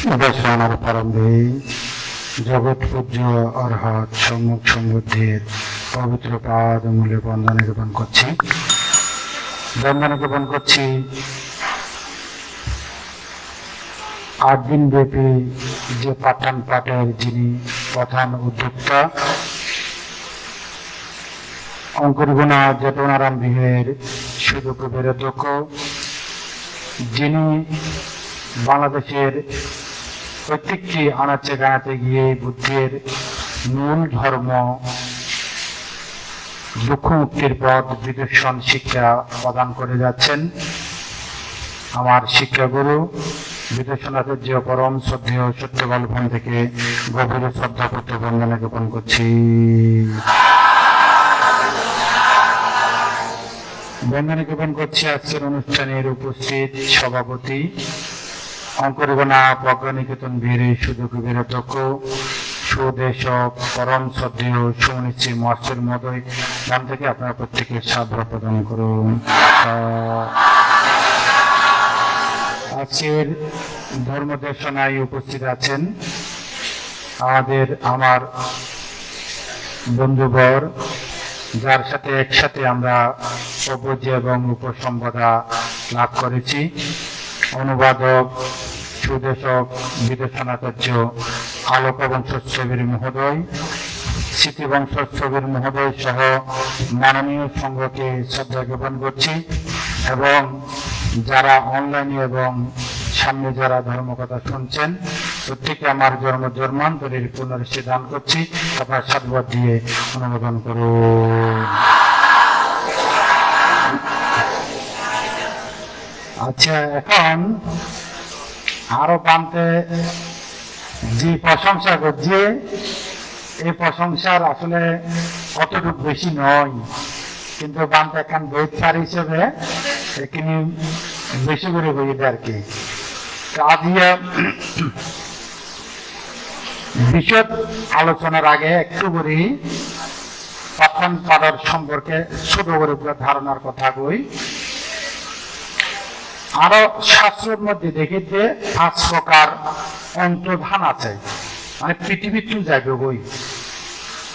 দর্শনার প্রারম্ভে জগৎ পূজ্য অর্হৎ সম্মুখ সমৃদ্ধির পবিত্র পাদ মূলে বন্দনা জ্ঞাপন করছি 8 দিন ব্যাপী যে পাঠান পাঠের যিনি প্রধান উদ্যোক্তা অঙ্কুরগুণা জটনারাম বিহের সুদূর অধ্যক্ষ, যিনি বাংলাদেশের প্রত্যেকটি আনাচে গানাতে গিয়ে বুদ্ধের মূল ধর্ম দুঃখ মুক্তির পথ বিদর্শন শিক্ষা প্রদান করে যাচ্ছেন আমার শিক্ষাগুরু বিদর্শনাচার্য পরম শ্রদ্ধেয় সত্যকাল ভান থেকে গভীর শ্রদ্ধাপূর্ত বন্দনা জ্ঞাপন করছি। বন্দনা জ্ঞাপন করছি আজকের অনুষ্ঠানের উপস্থিত সভাপতি অঙ্কুরগুণা প্রজ্ঞানিকেতন বীরের সুযোগের অধ্যক্ষ সুদেশক পরম শ্রদ্ধেয় সুমনিশ্রী মাস্টার মহোদয় নাম থেকে আপনারা প্রত্যেকের সাধনা প্রদান করুন। আজকের ধর্মদর্শনায় উপস্থিত আছেন আমার বন্ধুবর, যার সাথে একসাথে আমরা অপজি এবং উপসম্পদা লাভ করেছি, অনুবাদক সুদেশক বিদর্শনাচার্য আলোক বংশোৎসবের মহোদয়, স্মৃতি বংশোৎসবের মহোদয় সহ মাননীয় সংঘকে শ্রদ্ধা জ্ঞাপন করছি এবং যারা অনলাইনে এবং সামনে যারা ধর্মকথা শুনছেন প্রত্যেকে আমার জন্মান্তরের পুনরাশি দান করছি। আপনার সাধুবাদ দিয়ে অনুমোদন করুন। আচ্ছা, এখন আরো প্রান্তে যে প্রশংসা করছে এই প্রশংসার আসলে অতটুকু বেশি নয়, কিন্তু বান্তে এখন বৈচার হিসেবে এখানে বেশি করে বইতে আর কি। আজিয়া বিশদ আলোচনার আগে একটু করে পাঠান পাঠের সম্পর্কে ছোট করে ধারণার কথা কই। আরো শাস্ত্রের মধ্যে দেখি যে 5 প্রকার অন্তর্ধান আছে, মানে পৃথিবীর চুল যাইব বই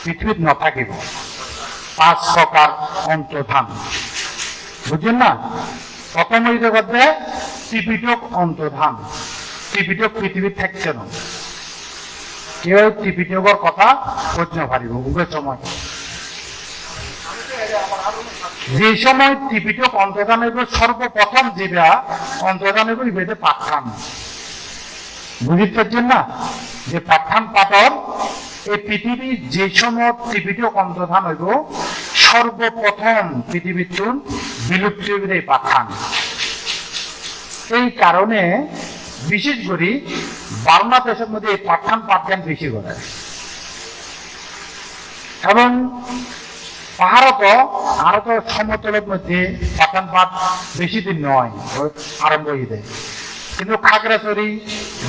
পৃথিবীর ন থাকিব 5 প্রকার অন্তর্ধান, বুঝলেন না? প্রথম হইতে করতে ত্রিপিটক অন্তর্ধান। ত্রিপিটক পৃথিবীর থাকছে না, কেউ ত্রিপিটকের কথা বুঝতে পারিব উভয় সময়। যে সময় ত্রিপিটক অন্তর্ধান হইব সর্বপ্রথম যেটা অন্তর্ধান হইব ইবেদে পাঠান, বুঝতে পারছেন না? যে পাঠান পাঠর এই পৃথিবীর যে সময় ত্রিপিটক অন্তর্ধান হইব সর্বপ্রথম পৃথিবীর চুন বিলুপ্ত হইবে এই পাঠান। এই কারণে বিশেষ করে বাংলাদেশের মধ্যে এই পাঠান পাঠজ্ঞান বেশি করে এবং ভারত সমতলের মধ্যে পাঠান পাঠ বেশি দিন নয়, আরম্ভ হয়ে যায়। কিন্তু খাগড়াছড়ি,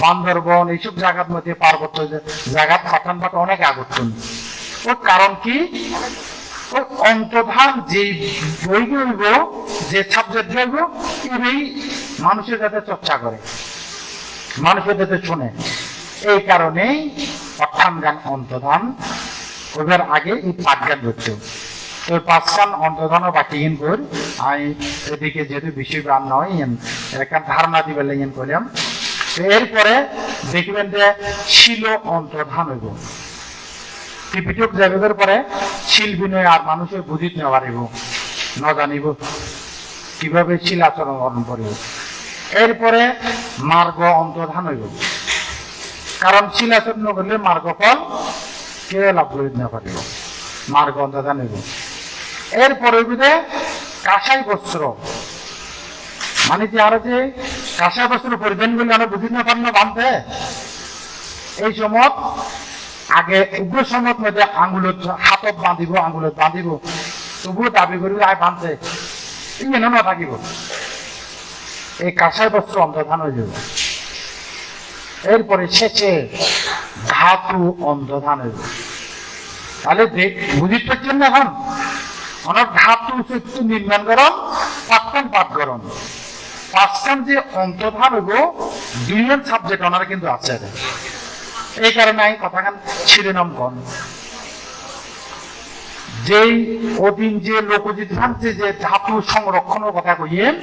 বান্দরবন এইসব জায়গার মধ্যে পার্বত্য জায়গা পাঠান পাঠ অনেক আগতন। ওর কারণ কি? ওই অন্তর্ধান যে বই হইব, যে সাবজেক্ট হইব, এই মানুষের যাতে চর্চা করে, মানুষের যাতে শোনে। এই কারণেই পাঠান গান অন্তর্ধান ওইবার আগে এই পাঠ গান করতে। তো 5 গান অন্তর্ধান বাকি কর আমি এদিকে যেহেতু বিষয় গান নয় একটা ধারণা দিবে লেগেন করলাম। এরপরে দেখবেন যে শিল অন্তর্ধান হইব, ত্রিপিটক জাগতের পরে শিল বিনয় আর মানুষের বুঝিত না পারিব, ন জানিব কিভাবে শিল আচরণ গ্রহণ করিব। এরপরে মার্গ অন্তর্ধান হইব, কারণ শিল আচরণ করলে মার্গ ফল কেউ লাভ করিতে না পারিব, মার্গ অন্তর্ধান হইব। এরপরে কাঁসাই বস্ত্র, মানে যে আরো যে কাঁসাই বস্ত্র পরিধান করলে আমরা বুঝিত না পারি না বাঁধতে। এই সময় আগে উগ্র সময় মধ্যে আঙুলত হাতত বাঁধিব, আঙুলত বাঁধিব, তবুও দাবি করিব আয় বাঁধতে ইমেন না থাকিব। এই কাঁসাই বস্ত্র অন্তর্ধান হয়ে যাব। এরপরে শেষে ধাতু অন্তর্ধান হইব। তাহলে বুঝিতে পারছেন না? এখন অনেক ধাতু সত্য নির্মাণ করণ, পাঠন পাঠ করণ, 5 যে অন্তর্ধান হইব দুইজন সাবজেক্ট ওনারা কিন্তু আছে, এই কারণে আমি কথাখান শিরোনাম কন যেই অধীন যে লোকজিৎ ভাঙছে যে ধাতু সংরক্ষণের কথা কইয়েন,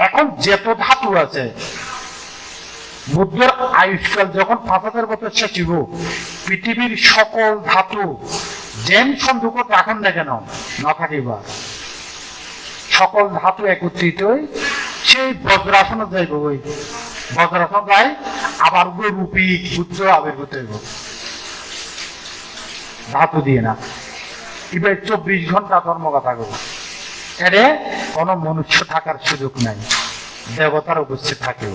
এখন যত ধাতু আছে বুদ্ধের আয়ুষ্কাল যখন 5000 বছর শেষ হইব, পৃথিবীর সকল ধাতু যেন সন্দুকত রাখুন না কেন না থাকিবা, সকল ধাতু একত্রিত হই সেই বজ্রাসনে যাইব, ওই বজ্রাসন যাই আবার রূপী বুদ্ধ আবির্ভূত হইব ধাতু দিয়ে না। এবার 24 ঘন্টা ধর্ম কথা করব, এরে কোন মনুষ্য থাকার সুযোগ নাই, দেবতার উপস্থিত থাকিব।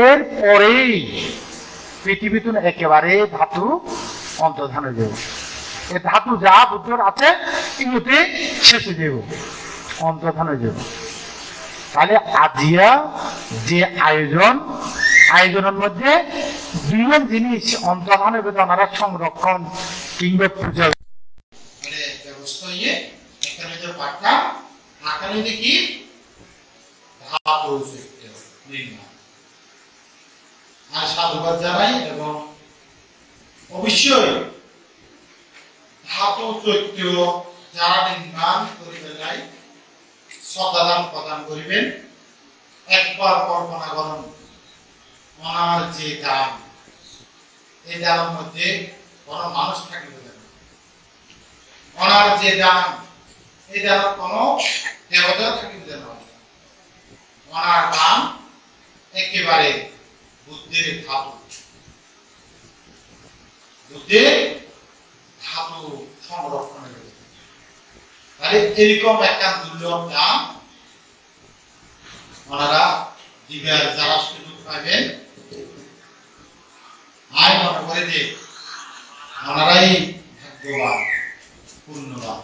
এরপরেই পৃথিবীতে একেবারে ধাতু অন্তর্ধান হয়ে যাব, এই ধাতু যা বুদ্ধর আছে ইউতে শেষ হয়ে যাব, অন্তর্ধান হয়ে যাব। তাহলে আজিয়া যে আয়োজনের মধ্যে দুইজন জিনিস অন্তর্ধান হবে, ওনারা সংরক্ষণ কিংবা পূজা ব্যবস্থা ইয়ে এখানে যে পাঠটা আকারে দেখি ধাতু নির্মাণ আর সাধুবাদ জানাই, এবং অবশ্যই ধাতু চৈত্য যারা নির্মাণ করিবে নাই শ্রদ্ধাদান প্রদান করিবেন। একবার কল্পনা করুন ওনার যে দান, এই দানের মধ্যে কোন মানুষ থাকিবে না, ওনার যে দান এই দানের কোন দেবতা থাকিবে না, ওনার দান একেবারে বুদ্ধের ধাতু, বুদ্ধের ধাতু সংরক্ষণের। তাহলে এরকম একটা দুর্লভ দান ওনারা দিবার যারা সুযোগ পাবেন, আয় মনে করে যে ওনারাই ভাগ্যবান পূর্ণবান।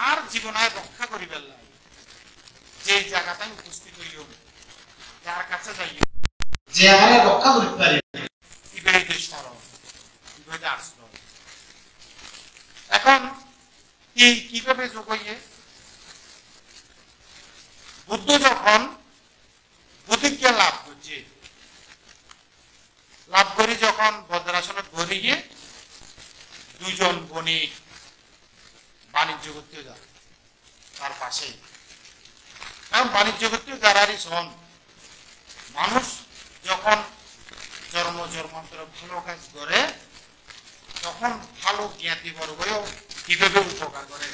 আর জীবনায় রক্ষা করি বেলাই যে জায়গাটাই উপস্থিত হইল যার কাছে যাই যে আরে রক্ষা করতে পারি ইবেইতে শরণ ইবেইতে আশ্রয়। এখন কিভাবে যোগ হইয়ে বুদ্ধ যখন প্রতিজ্ঞা লাভ করছে, লাভ করি যখন বজ্রাসনে গড়িয়ে দুইজন বণিক বাণিজ্য করতে যায় তার পাশে। কারণ বাণিজ্য করতে যারারই শোন মানুষ যখন জন্মান্তর ভালো কাজ করে তখন ভালো জ্ঞাতি বর্গও কিভাবে উপকার করে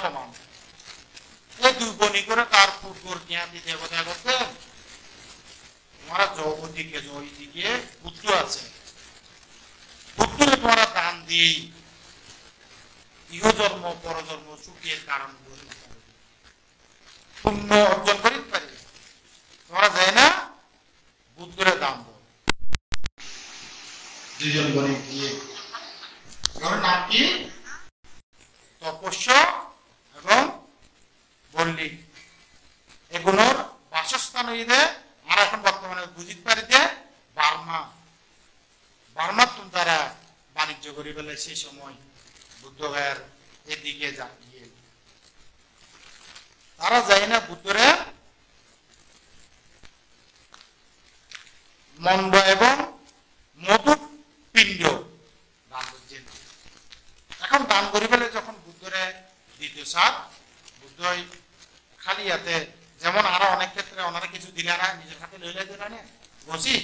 প্রমাণ। এই দুই বণিক করে তার পূর্বর জ্ঞাতি দেবতা করতে তোমারা ওদিকে ওইদিকে বুদ্ধ আছে, বুদ্ধকে তোমরা দান দিয়েই ইহজন্ম পরজন্ম সুখের কারণ পুণ্য অর্জন করিতে পারি। তোমরা যায় না বুদ্ধরে দান দাও। দুজন বণিক দিয়ে নাম কি তপস্য এবং বল্লিক, এগুলোর বাসস্থান হইলে আর এখন বর্তমানে বুঝিতে পারি যে বার্মার তুমি তারা বাণিজ্য করি বলে সেই সময় বুদ্ধ ভাইয়ের এদিকে গিয়ে তারা যায় না বুদ্ধরে মন্ড এবং মধু পিণ্ড দান করছেন। এখন দান করি বলে যখন বুদ্ধরে দ্বিতীয় সাত বুদ্ধ খালি হাতে, যেমন আরো অনেক ক্ষেত্রে ওনারা কিছু দিলে না নিজের হাতে লইলে দিলে না বসি,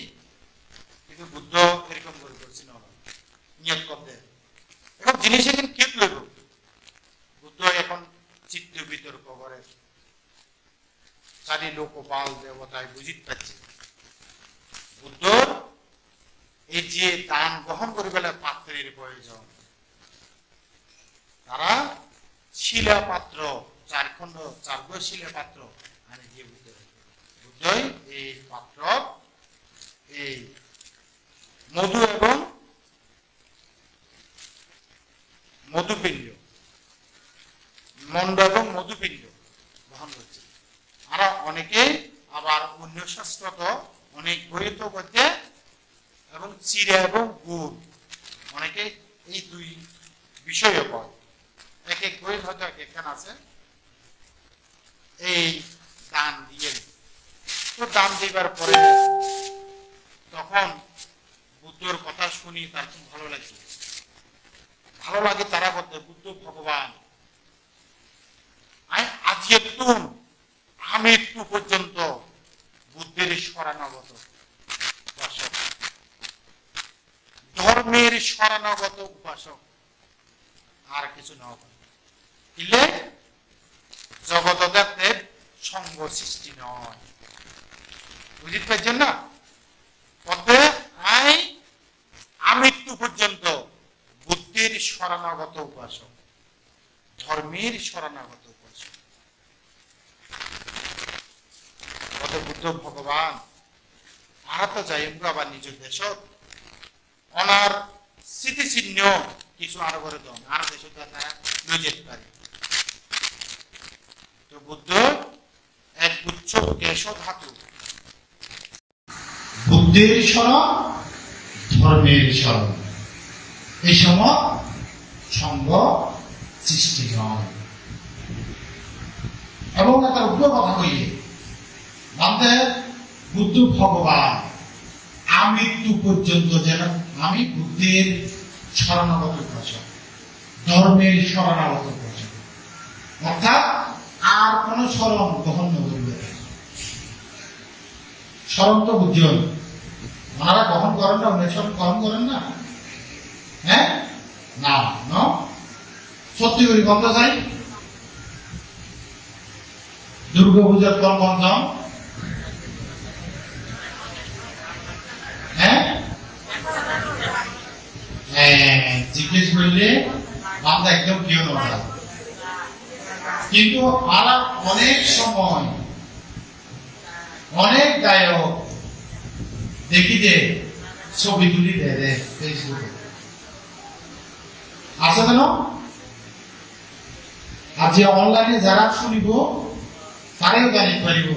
কিন্তু বুদ্ধ এরকম করে করছিল নিয়ত করতে। এখন জিনিস এখন কেট লইব বুদ্ধ এখন চিত্ত বিতর্ক করে চারি লোকপাল দেবতায় বুঝিতে পারছে বুদ্ধ এই যে দান গ্রহণ করি বলে পাত্রের প্রয়োজন। তারা শিলা পাত্র চারখণ্ড চার্গ শিলা পাত্র আনে দিয়ে বুদ্ধই এই পাত্র এই মধু এবং মধুপিণ্ড মন্ড এবং মধুপিণ্ড গ্রহণ করছে। আর অনেকেই আবার অন্য শাস্ত্রত অনেক বইত করতে এবং চিরা এবং গুড় অনেকে এই দুই বিষয়ও পড়ে, এক এক বই হয়তো এক একখান আছে। এই দান দিয়ে তো দান দিবার পরে তখন বুদ্ধর কথা শুনি তার খুব ভালো লাগে তারা বলতে বুদ্ধ ভগবান আমি একটু পর্যন্ত বুদ্ধের শরণাগত উপাসক, ধর্মের শরণাগত উপাসক, আর কিছু না দিলে জগতের সঙ্গ সৃষ্টি নয়। বুঝতে পারছেন না? আমৃত্যু পর্যন্ত বুদ্ধের শরণাগত উপাসক, ধর্মের শরণাগত উপাসক। বুদ্ধ ভগবান আর তো যাই আবার নিজের দেশ ওনার স্মৃতিচিহ্ন কিছু আরো করে দেন আর দেশ তারা নিয়ে যেতে পারে। তো বুদ্ধ এক গুচ্ছ কেশ ধাতু, বুদ্ধের শরণ ধর্মের শরণ, এই সময় সঙ্গ সৃষ্টি নয়। এবং একটা উগ্র কথা কইয়ে আমাদের বুদ্ধ ভগবান আমৃত্যু পর্যন্ত যেন আমি বুদ্ধের শরণাগত উপাসক, ধর্মের শরণাগত উপাসক, অর্থাৎ আর কোন শরণ গ্রহণ করবে। শরণ তো বুঝছেন ওনারা গ্রহণ করেন না, অনুসরণ গ্রহণ করেন না। হ্যাঁ না সত্যি করি বন্ধ চাই দুর্গা পূজার পর পঞ্চম জিজ্ঞেস করলে আমরা একদম কেউ নয়, কিন্তু আমরা অনেক সময় অনেক গায়ক দেখি যে ছবি তুলি দেয় ফেসবুকে আছে কেন আর যে অনলাইনে যারা শুনিব তারাও জানিতে পারিব।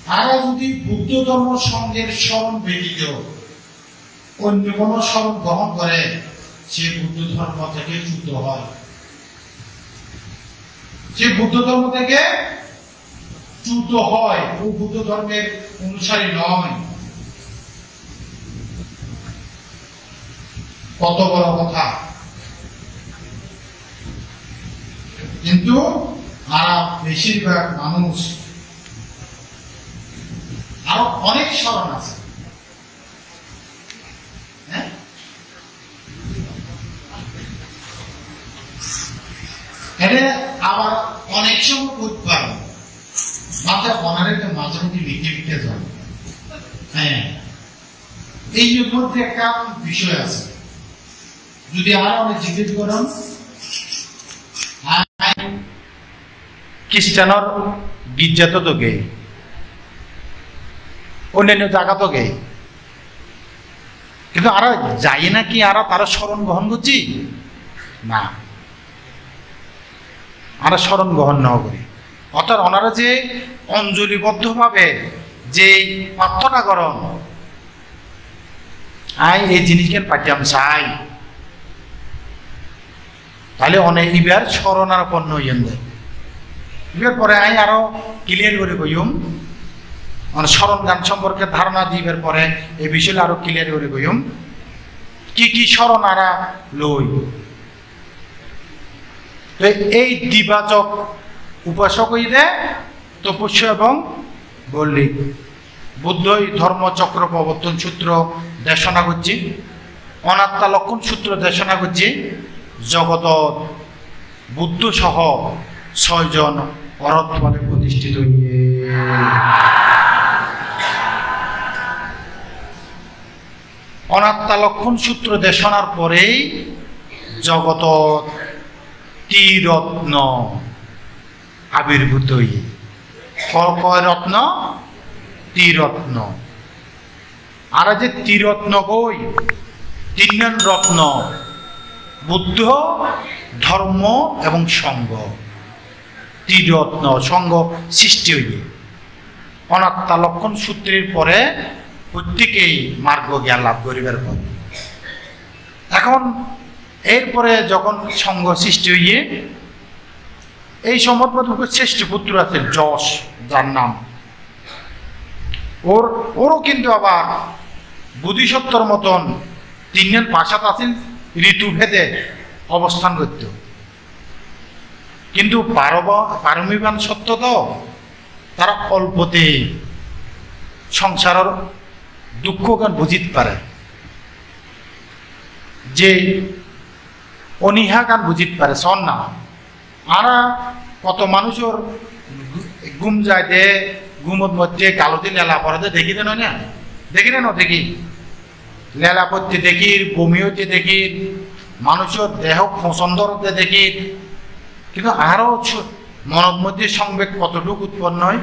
তারা যদি বুদ্ধ ধর্ম সঙ্গের স্মরণ ব্যতীত অন্য কোন স্মরণ গ্রহণ করে সে বুদ্ধ ধর্ম থেকে চ্যুত হয়, সে বুদ্ধ ধর্ম থেকে চ্যুত হয়, ও বুদ্ধ ধর্মের অনুসারী নয়। কত বড় কথা। কিন্তু আর বেশিরভাগ মানুষ আরো অনেক স্মরণ আছে, আবার অনেক সময় করতে পারো মাথা বনারে মাঝে মধ্যে লিখে লিখে যাবে। হ্যাঁ, এই মধ্যে একটা বিষয় আছে, যদি আরো অনেক জিজ্ঞেস করেন খ্রিস্টানর গির্জা তো গে, অন্যান্য জায়গা তো গে, কিন্তু আর যাই না কি আর তারা স্মরণ গ্রহণ করছি না, আমরা স্মরণ গ্রহণ না করি। অর্থাৎ ওনারা যে অঞ্জলিবদ্ধ ভাবে যে প্রার্থনা করেন, আই এই জিনিসকে পাইতাম চাই, তাহলে অনেক ইবার স্মরণ আর পণ্য হইন দেয়। এবার পরে আই আরো ক্লিয়ার করে কইম, মানে স্মরণ গান সম্পর্কে ধারণা দিবার পরে এই বিষয়ে আরো ক্লিয়ার করে কইম কি কি স্মরণ আরা লই। এই দ্বিবাচক উপাসক হইলে তপস্য এবং বল্লিক বুদ্ধই ধর্মচক্র প্রবর্তন সূত্র দেশনা করছি, অনাত্মা লক্ষণ সূত্র দেশনা করছি, জগত বুদ্ধ সহ 6 জন অরত্তমানে প্রতিষ্ঠিত হইয়ে। অনাত্মা লক্ষণ সূত্র দেশনার পরেই জগত ত্রিরত্ন আবির্ভূত হইয়ে। কয় রত্ন? ত্রিরত্ন। আর যে ত্রিরত্ন বই 3 রত্ন বুদ্ধ, ধর্ম এবং সঙ্গ, ত্রিরত্ন সঙ্গ সৃষ্টি হইয়ে অনাত্মা লক্ষণ সূত্রের পরে প্রত্যেকেই মার্গ জ্ঞান লাভ করিবার পর। এখন এরপরে যখন সঙ্গ সৃষ্টি হইয়ে এই সময় শ্রেষ্ঠ পুত্র আছে যশ, যার নাম ওরও কিন্তু আবার বোধিসত্ত্বর মতন 3 পাশাত আছেন, ঋতুভেদে অবস্থান করত, কিন্তু পারমিবান সত্য তো তারা অল্পতে সংসারের দুঃখ গান বুঝিতে পারে, যে অনীহা গান বুঝিতে পারে সন না। আর কত মানুষের ঘুম যায় দে, ঘুমত মধ্যে গালতি লেলা পড়াতে দেখি দেন না, দেখি না দেখি লেলা পড়তে দেখি, বমি হইতে দেখি, মানুষের দেহ পছন্দ হতে দেখি, কিন্তু আরো মনের মধ্যে সংবেগ কতটুকু উৎপন্ন হয়,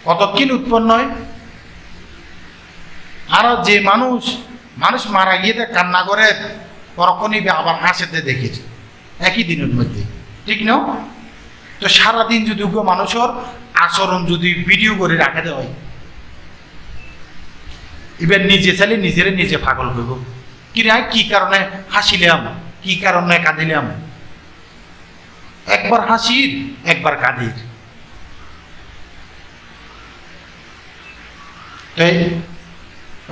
কতক্ষণ উৎপন্ন হয়। আর যে মানুষ মারা গিয়ে কান্না করে পরক্ষণই আবার হাসিতে দেখি একই দিনের মধ্যে, ঠিক না? তো সারাদিন যদি মানুষের আচরণ যদি ভিডিও করে রাখা দেওয়া হয়, এবার নিজে চাইলে নিজে পাগল করব, কি কারণে হাসিলাম, কি কারণে কাঁদিলাম, একবার হাসির একবার কাঁদির। তাই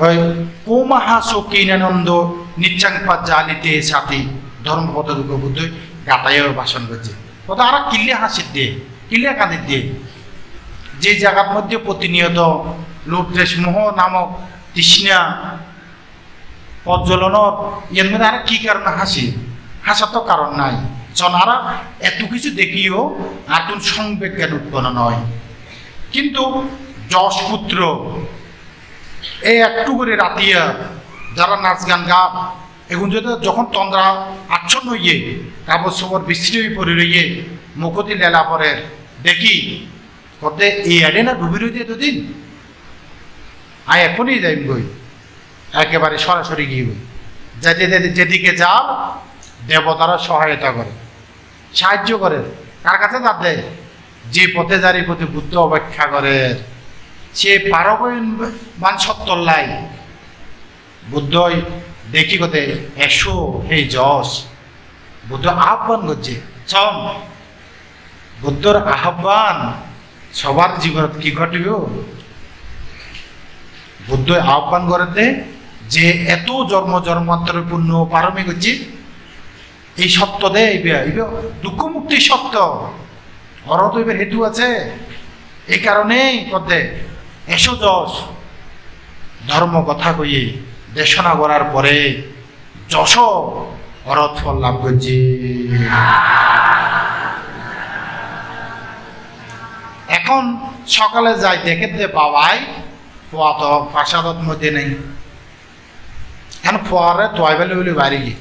ওই কৌমাহাসকিনানন্দ নিচ্চাংপা জালিতে সাথে ধর্মপথরূপ বুদ্ধ গাতায় ভাষণ করছে, কত আর কিল্লে হাসির দিয়ে, কিল্লে কাঁদির দিয়ে, যে জায়গার মধ্যে প্রতিনিয়ত লোভ দেশ মোহ নামক তৃষ্ণা প্রজ্বলনের এর মধ্যে আর কি কারণে হাসার তো কারণ নাই। জনারা এত কিছু দেখিও আর কোন সংবেগ জ্ঞান উৎপন্ন নয়। কিন্তু যশ পুত্র এই একটু করে রাতিয়া যারা নাচ গান গা এখন যদি যখন তন্দ্রা আচ্ছন্ন হইয়ে কাপড় সবর বিশ্রী হয়ে পড়ে রইয়ে মুখতি লেলা পরে দেখি কতে এই আডে না ডুবি রইতে এতদিন আয় এখনই যাই গই, একেবারে সরাসরি গিয়ে যাইতে যেদিকে যাও দেবতারা সহায়তা করে। সাহায্য করে কার কাছে যাতে যে পথে যারি প্রতি বুদ্ধ অপেক্ষা করে সে পারবান সত্তর লাই বুদ্ধই দেখি কতে এসো হে যশ বুদ্ধ আহ্বান করছে চল বুদ্ধর আহ্বান সবার জীবন কি ঘটবে বুদ্ধ আহ্বান করে যে এত জন্মান্তর পূর্ণ পারমিক হচ্ছে এই সত্য দে দুঃখ মুক্তি সত্য ওরও তো এবার হেতু আছে এই কারণেই কতে এসো যশ ধর্ম কথা কইয়ে দেশনা করার পরে যশ অরথ ফল লাভ করছে। এখন সকালে যাই দেখে বাবাই ফোয়া তো প্রাসাদত মধ্যে নেই এখন ফোয়ারে তোয়াই বেলে বলে বাইরে গিয়ে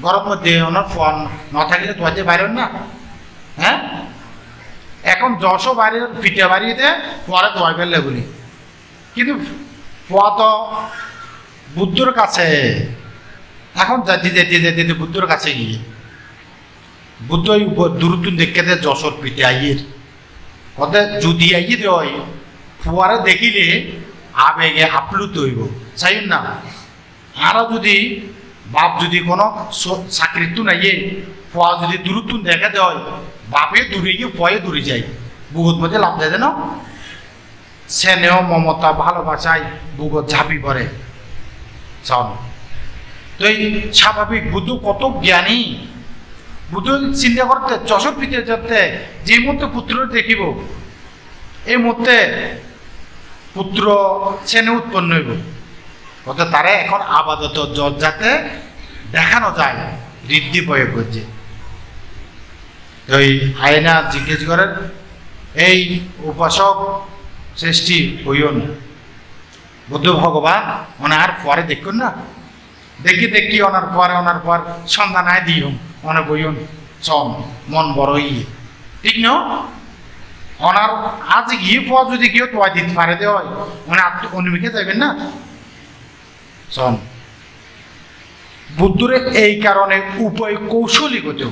গরম মধ্যে ওনার ফোয়া না থাকলে তোয়াতে বাইরে না হ্যাঁ এখন যশো বাইরে পিঠে বাড়িতে ফোয়ারে তোয়াই বেলে বলি কিন্তু ফোয়া তো বুদ্ধর কাছে এখন যেতে যেতে যেতে যেতে বুদ্ধর কাছে গিয়ে বুদ্ধ দূরতুন দেখে দে যশোর পিঠে আইয়ের ওদের যদি আইয়ে দেয় ফোয়ারে দেখিলে আবেগে আপ্লুত হইব চাই না আরো যদি বাপ যদি কোনো চাকরিত্ব নাইয়ে ফোয়া যদি দূরতুন দেখা দেয় বাপে দূরে গিয়ে ফয়ে দূরে যায় বুগত মধ্যে লাভ দেয় না স্নেহ মমতা ভালোবাসায় বুগত ঝাঁপি পড়ে চল তো এই স্বাভাবিক বুদ্ধ কত জ্ঞানী বুদ্ধ চিন্তা করতে যশোর পিঠে যেতে যে মুহূর্তে পুত্র দেখিব এই মুহূর্তে পুত্র ছেলে উৎপন্ন হইব কত তারা এখন আপাতত যশ যাতে দেখানো যায় ঋদ্ধি প্রয়োগ করছে ওই আয়না জিজ্ঞেস করেন এই উপাসক সৃষ্টি হইও না বুদ্ধ ভগবান ওনার পরে দেখুন না দেখি দেখি ওনার পর সন্ধান আয় দিও অনেক বইন চম মন বড় ইয়ে ঠিক ন ওনার আজ গিয়ে পর যদি কেউ তোয়া দিতে পারে দেওয়া মানে অনুমিকে যাবেন না চম বুদ্ধরে এই কারণে উপায় কৌশলী গত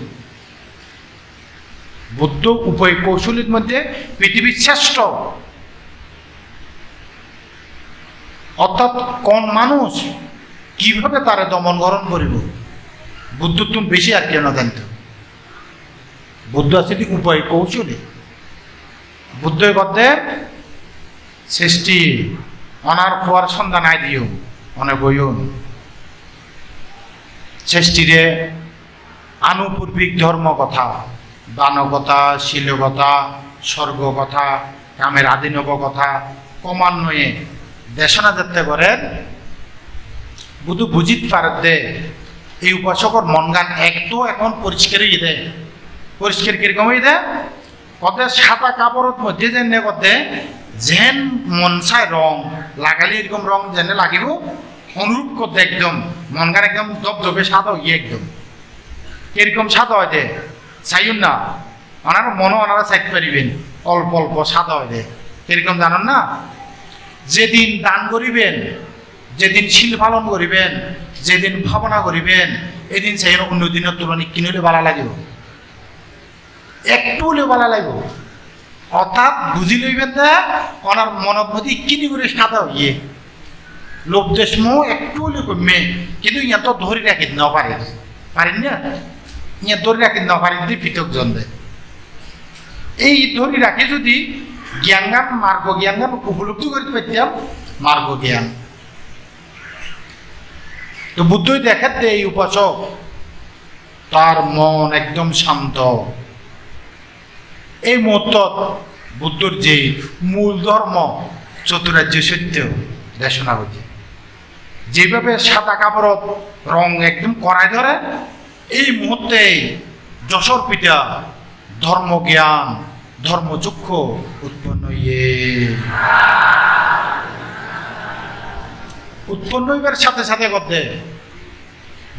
বুদ্ধ উপায় কৌশলীর মধ্যে পৃথিবীর শ্রেষ্ঠ অর্থাৎ কোন মানুষ কিভাবে তারা দমন গ্রহণ করিব বুদ্ধ তুমি বেশি আর কেন জানত বুদ্ধ আছে উপায় কৌশলী বুদ্ধ গদ্যে সৃষ্টি অনার পর সন্ধান আয় দিও অনেক বইন সৃষ্টিরে আনুপূর্বিক ধর্ম কথা দানকতা শিলকতা স্বর্গ কথা কামের আদিনব কথা ক্রমান্বয়ে দেশনা যেতে করেন বুধু বুঝিত পারে দে এই উপাসকর মন গান একটু এখন পরিষ্কারই দেয় পরিষ্কার কিরকমই দেয় কত সাদা কাপড়ের মধ্যে যেন কতে যেন মন চায় রং লাগালে এরকম রং যেন লাগিব অনুরূপ করতে একদম মন গান একদম দবদবে সাদা হইয়ে একদম কিরকম সাদা হয় দে চাইন না ওনারা মনও ওনারা চাইতে পারিবেন অল্প অল্প সাদা হয় দে কিরকম জানেন না যেদিন দান করিবেন যেদিন শিল পালন করিবেন যেদিন ভাবনা করিবেন এদিন সেই অন্য দিনের তুলনায় কিনলে ভালো লাগিব একটু হলেও ভালো লাগবে অর্থাৎ বুঝি লইবেন না ওনার মনের মধ্যে কিনি করে সাদা হইয়ে লোভ দেশম একটু হলেও কমে কিন্তু ইয়া তো ধরে রাখি না পারেন না ইয়া ধরে রাখি না পারেন পৃথক জন দেয় এই ধরে রাখে যদি জ্ঞান গান মার্গ জ্ঞান গান উপলব্ধি করতে পারতাম মার্গ জ্ঞান তো বুদ্ধই দেখাতে এই উপাসক তার মন একদম শান্ত এই মুহূর্ত বুদ্ধর যে মূল ধর্ম চতুরাজ্য সত্য দেশনা হচ্ছে যেভাবে সাদা কাপড় রং একদম করায় ধরে এই মুহূর্তে যশোর পিতা ধর্ম জ্ঞান ধর্মচক্ষু উৎপন্ন হইবার সাথে সাথে করতে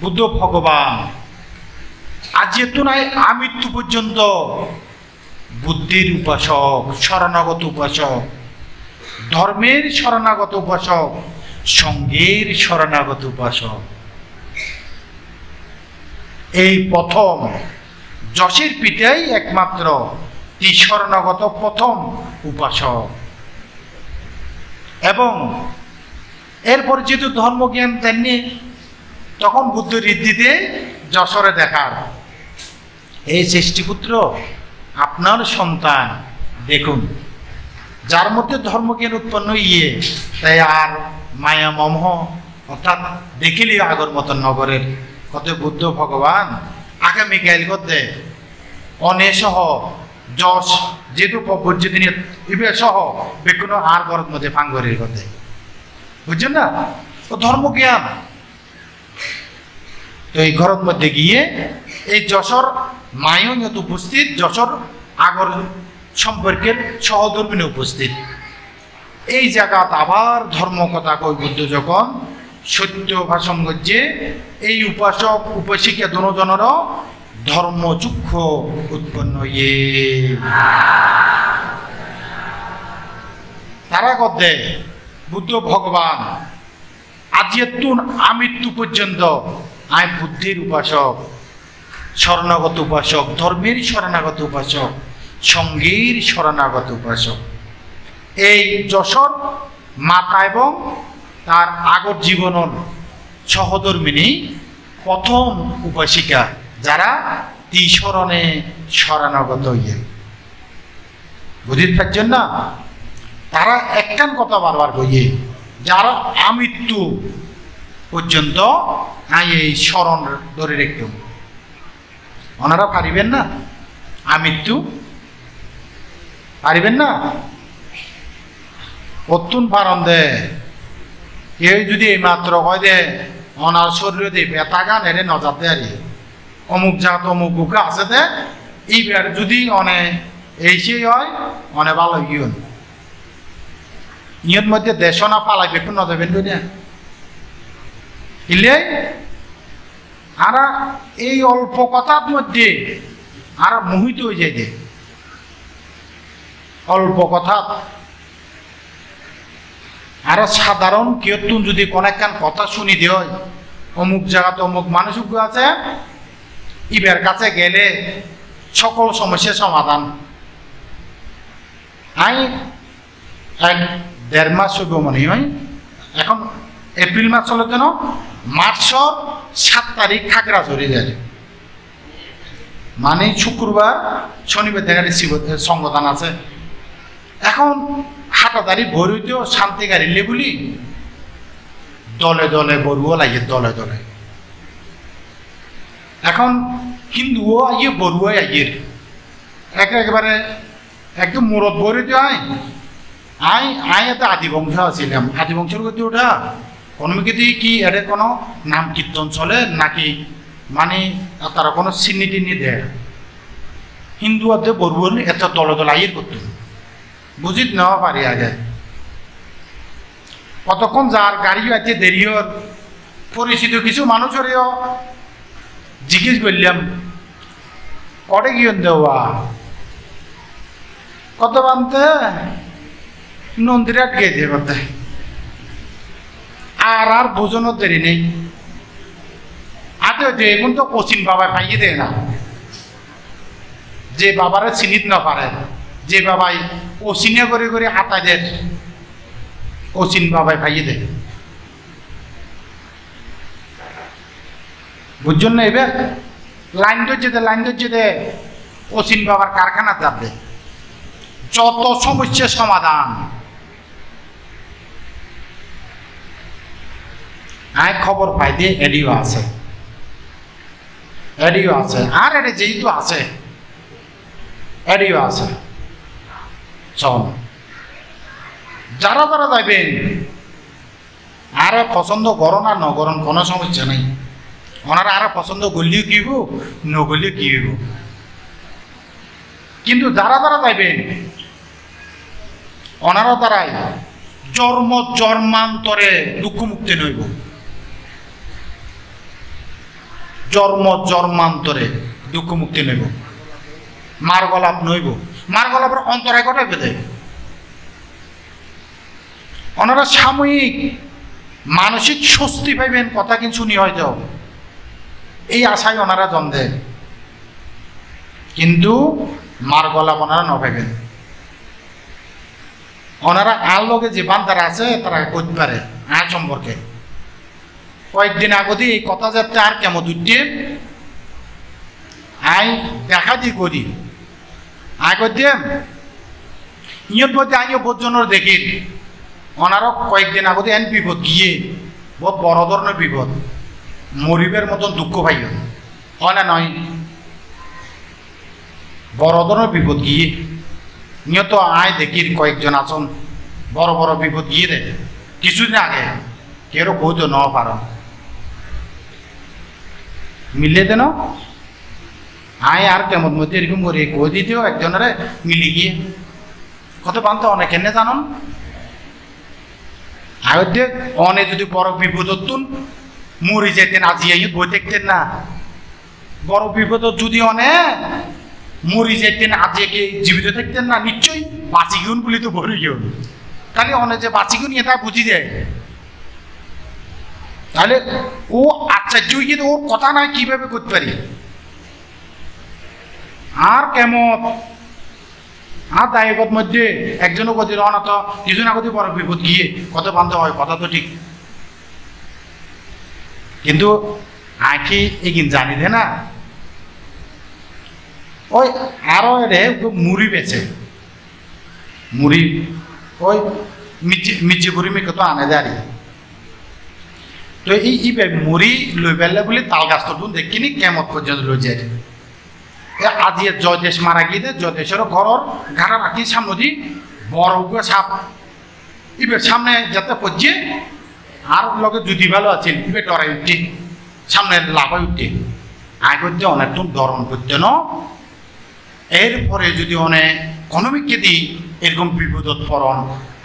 বুদ্ধ ভগবান আজ যেহেতু নাই আমৃত্যু পর্যন্ত বুদ্ধির উপাসক শরণাগত উপাসক ধর্মের শরণাগত উপাসক সঙ্গের শরণাগত উপাসক এই প্রথম যশের পিতাই একমাত্র শরণাগত প্রথম উপাসক। এবং এরপর যেহেতু ধর্মজ্ঞান তেমনি তখন বুদ্ধ ঋদ্ধিতে যশোরে দেখার, এই সৃষ্টিপুত্র আপনার সন্তান দেখুন, যার মধ্যে ধর্মজ্ঞান উৎপন্ন ইয়ে, তাই আর মায়া মমহ অর্থাৎ দেখিলি আগর মতন নগরের কত বুদ্ধ ভগবান আগামীকাল করতে অনেসহ যশ যেহেতু পর্যদিন ইবে সহ বেকুনো আর ঘরের মধ্যে ফাঙ্গরের করতে, বুঝছেন না? ও ধর্মজ্ঞান তো এই ঘরের মধ্যে গিয়ে এই যশোর মায়ও উপস্থিত, যশোর আগর সম্পর্কের সহধর্মিনী উপস্থিত। এই জায়গাত আবার ধর্ম কথা কই বুদ্ধ যখন সত্য ভাষণ করছে, এই উপাসক উপাসিকা দুজনের ধর্মচক্ষু উৎপন্ন ইয়ে তারা করতে বুদ্ধ ভগবান আজিয়াতুন আমৃত্যু পর্যন্ত আয় বুদ্ধির উপাসক, শরণাগত উপাসক, ধর্মের শরণাগত উপাসক, সঙ্গীর শরণাগত উপাসক। এই যশোর মাতা এবং তার আগর জীবনের সহধর্মিনী প্রথম উপাসিকা, যারা শরণে শরণাগত ইয়ে বুঝতে পারছেন না? তারা একখান কথা বারবার কইয়ে, যারা আমৃত্যু পর্যন্ত এই শরণ ধরে রেখে, ওনারা পারিবেন না? আমৃত্যু পারিবেন না? অত্যুন পারন দে কেউ যদি এই মাত্র কয় দে ওনার শরীরে দিয়ে বেতা গান এনে নজার দে আর অমুক জাত অমুক বুকা আছে দে, এইবার যদি অনে এই সেই হয় অনে ভালো ইয়ন ইয়ের মধ্যে দেশনা পালাই বেকুন নজাবেন না ইলে। আর এই অল্প কথার মধ্যে আর মোহিত হয়ে যায়, অল্প কথা। আর সাধারণ কেউ যদি কোন একখান কথা শুনি দেয়, অমুক জায়গাতে অমুক মানুষ আছে, ইবের কাছে গেলে সকল সমস্যার সমাধান। আমি 1-1.5 মাস হইব মনে হয়, এখন এপ্রিল মাস চলে কেন, মার্চের 7 তারিখ খাগড়াছড়ি যায়, মানে শুক্রবার শনিবার দেখার সংগঠন আছে। এখন 7 তারিখ ভোর হইতেও শান্তি গাড়িলে বলি দলে দলে বড়ুও লাগে, দলে দলে। এখন হিন্দুও আইয়ে বড়ুও আইয়ে একেবারে একদম মুরত বড়িতে আই এত আদিবংশ আছিলাম, আদিবংশের গতি ওটা কোনো কি এর কোনো নাম কীর্তন চলে নাকি, মানে তারা কোনো চিনি টিনি দেয়। হিন্দু আদে বড়ু এত দলে দলে আইয়ের করতো, বুঝিত নেওয়া পারি আগে। কতক্ষণ যার গাড়ি আছে দেরিও পরিচিত কিছু মানুষেরও জিজ্ঞেস করলাম কটে গিয়ে দেওয়া কত বানতে নন্দিরাট গিয়ে দিয়ে করতে আর বোঝানোর দেরি নেই। আতে হচ্ছে এখন তো কোচিন বাবায় পাইয়ে দেয় না, যে বাবারা চিনিত না পারে, যে বাবাই ওচিনে করে করে হাতা দেয়, ওচিন বাবাই পাইয়ে দেয়। বুঝছেন না? এবার লাইন ধরছে দে ওচিন বাবার কারখানা যাবে, যত সমস্যার সমাধান। আয় খবর পাই দিয়ে এডিও আছে, আর এটা যেহেতু আছে এডিও আছে। চল যারা যারা যাবেন আর পছন্দ করো না নগরণ কোনো সমস্যা নেই, ওনারা আর পছন্দ করলেও কি হইব নগরলেও কি হইব। কিন্তু যারা যারা যাইবেন ওনারা দ্বারাই জন্মান্তরে দুঃখ মুক্তি নইব, জন্মান্তরে দুঃখ মুক্তি নইব, মার্গলাপ নইব। মার্গলাপের অন্তরায় ঘটাই পেতে ওনারা সাময়িক মানসিক স্বস্তি পাইবেন, কথা কিন্তু শুনি হয়তো এই আশায় ওনারা জন দেয়। কিন্তু মার গলা ওনারা নভাবেন ওনারা আর লগে যে বান্দারা আছে তারা করতে পারে আর সম্পর্কে কয়েকদিন আগতে এই কথা যাতে আর কেমন উঠতে আই দেখা দি করি আগে দিয়ে ইয়ত মধ্যে আইও বোধজনের দেখি ওনারও কয়েকদিন আগতে এন বিপদ গিয়ে বহুত বড় ধরনের বিপদ মরিবের মতন দুঃখ পাইও হয় না নয় বড় ধরনের বিপদ গিয়ে নিয়ত আয় দেখি কয়েকজন আছেন বড় বড় বিপদ গিয়ে দেয় কিছুদিন আগে কেউ কইতো ন পারো মিলে দেন আয় আর কেমন মধ্যে এরকম করে কই দিতেও একজনের মিলে গিয়ে কত বান্ধব অনেক এনে জানন আয়োধ্যে অনে যদি বড় বিপদ হতুন মরি যেতেন আজি এই বই দেখতেন না বড় বিপদ যদি অনে মরি যেতেন আজি জীবিত থাকতেন না নিশ্চয়ই বাঁচি গুণ বলি তো ভরে গেল তাহলে অনে যে বাঁচি গুণ এটা বুঝি যায় তাহলে ও আশ্চর্য গিয়ে ওর কথা নয় কিভাবে করতে পারি আর কেমন আর দায়গত মধ্যে একজনও গতি অনাথ কিছু না গতি বড় বিপদ গিয়ে কত বান্ধব হয় কথা তো ঠিক কিন্তু আঁকি এগিন জানি দে না ওই আরো রে মুড়ি বেছে মুড়ি ওই মির্জি বুড়ি মেয়ে কত আনে দাঁড়ি তো এই মুড়ি লই পেলে বলে তাল গাছ তো দেখিনি কেমন পর্যন্ত লই যায় আজি জয়দেশ মারা গিয়ে জয়দেশের ঘরের ঘাড়া রাখি সামনে দি বড় সাপ ইবের সামনে যাতে পড়ছে আর লগে যদি ভালো আছে ইবে ডরাই উঠছে সামনে লাফাই উঠছে আয় করতে অনেক ধরন করতে ন এরপরে যদি অনেক কনমিককে দিই এরকম বিপদত পড়ন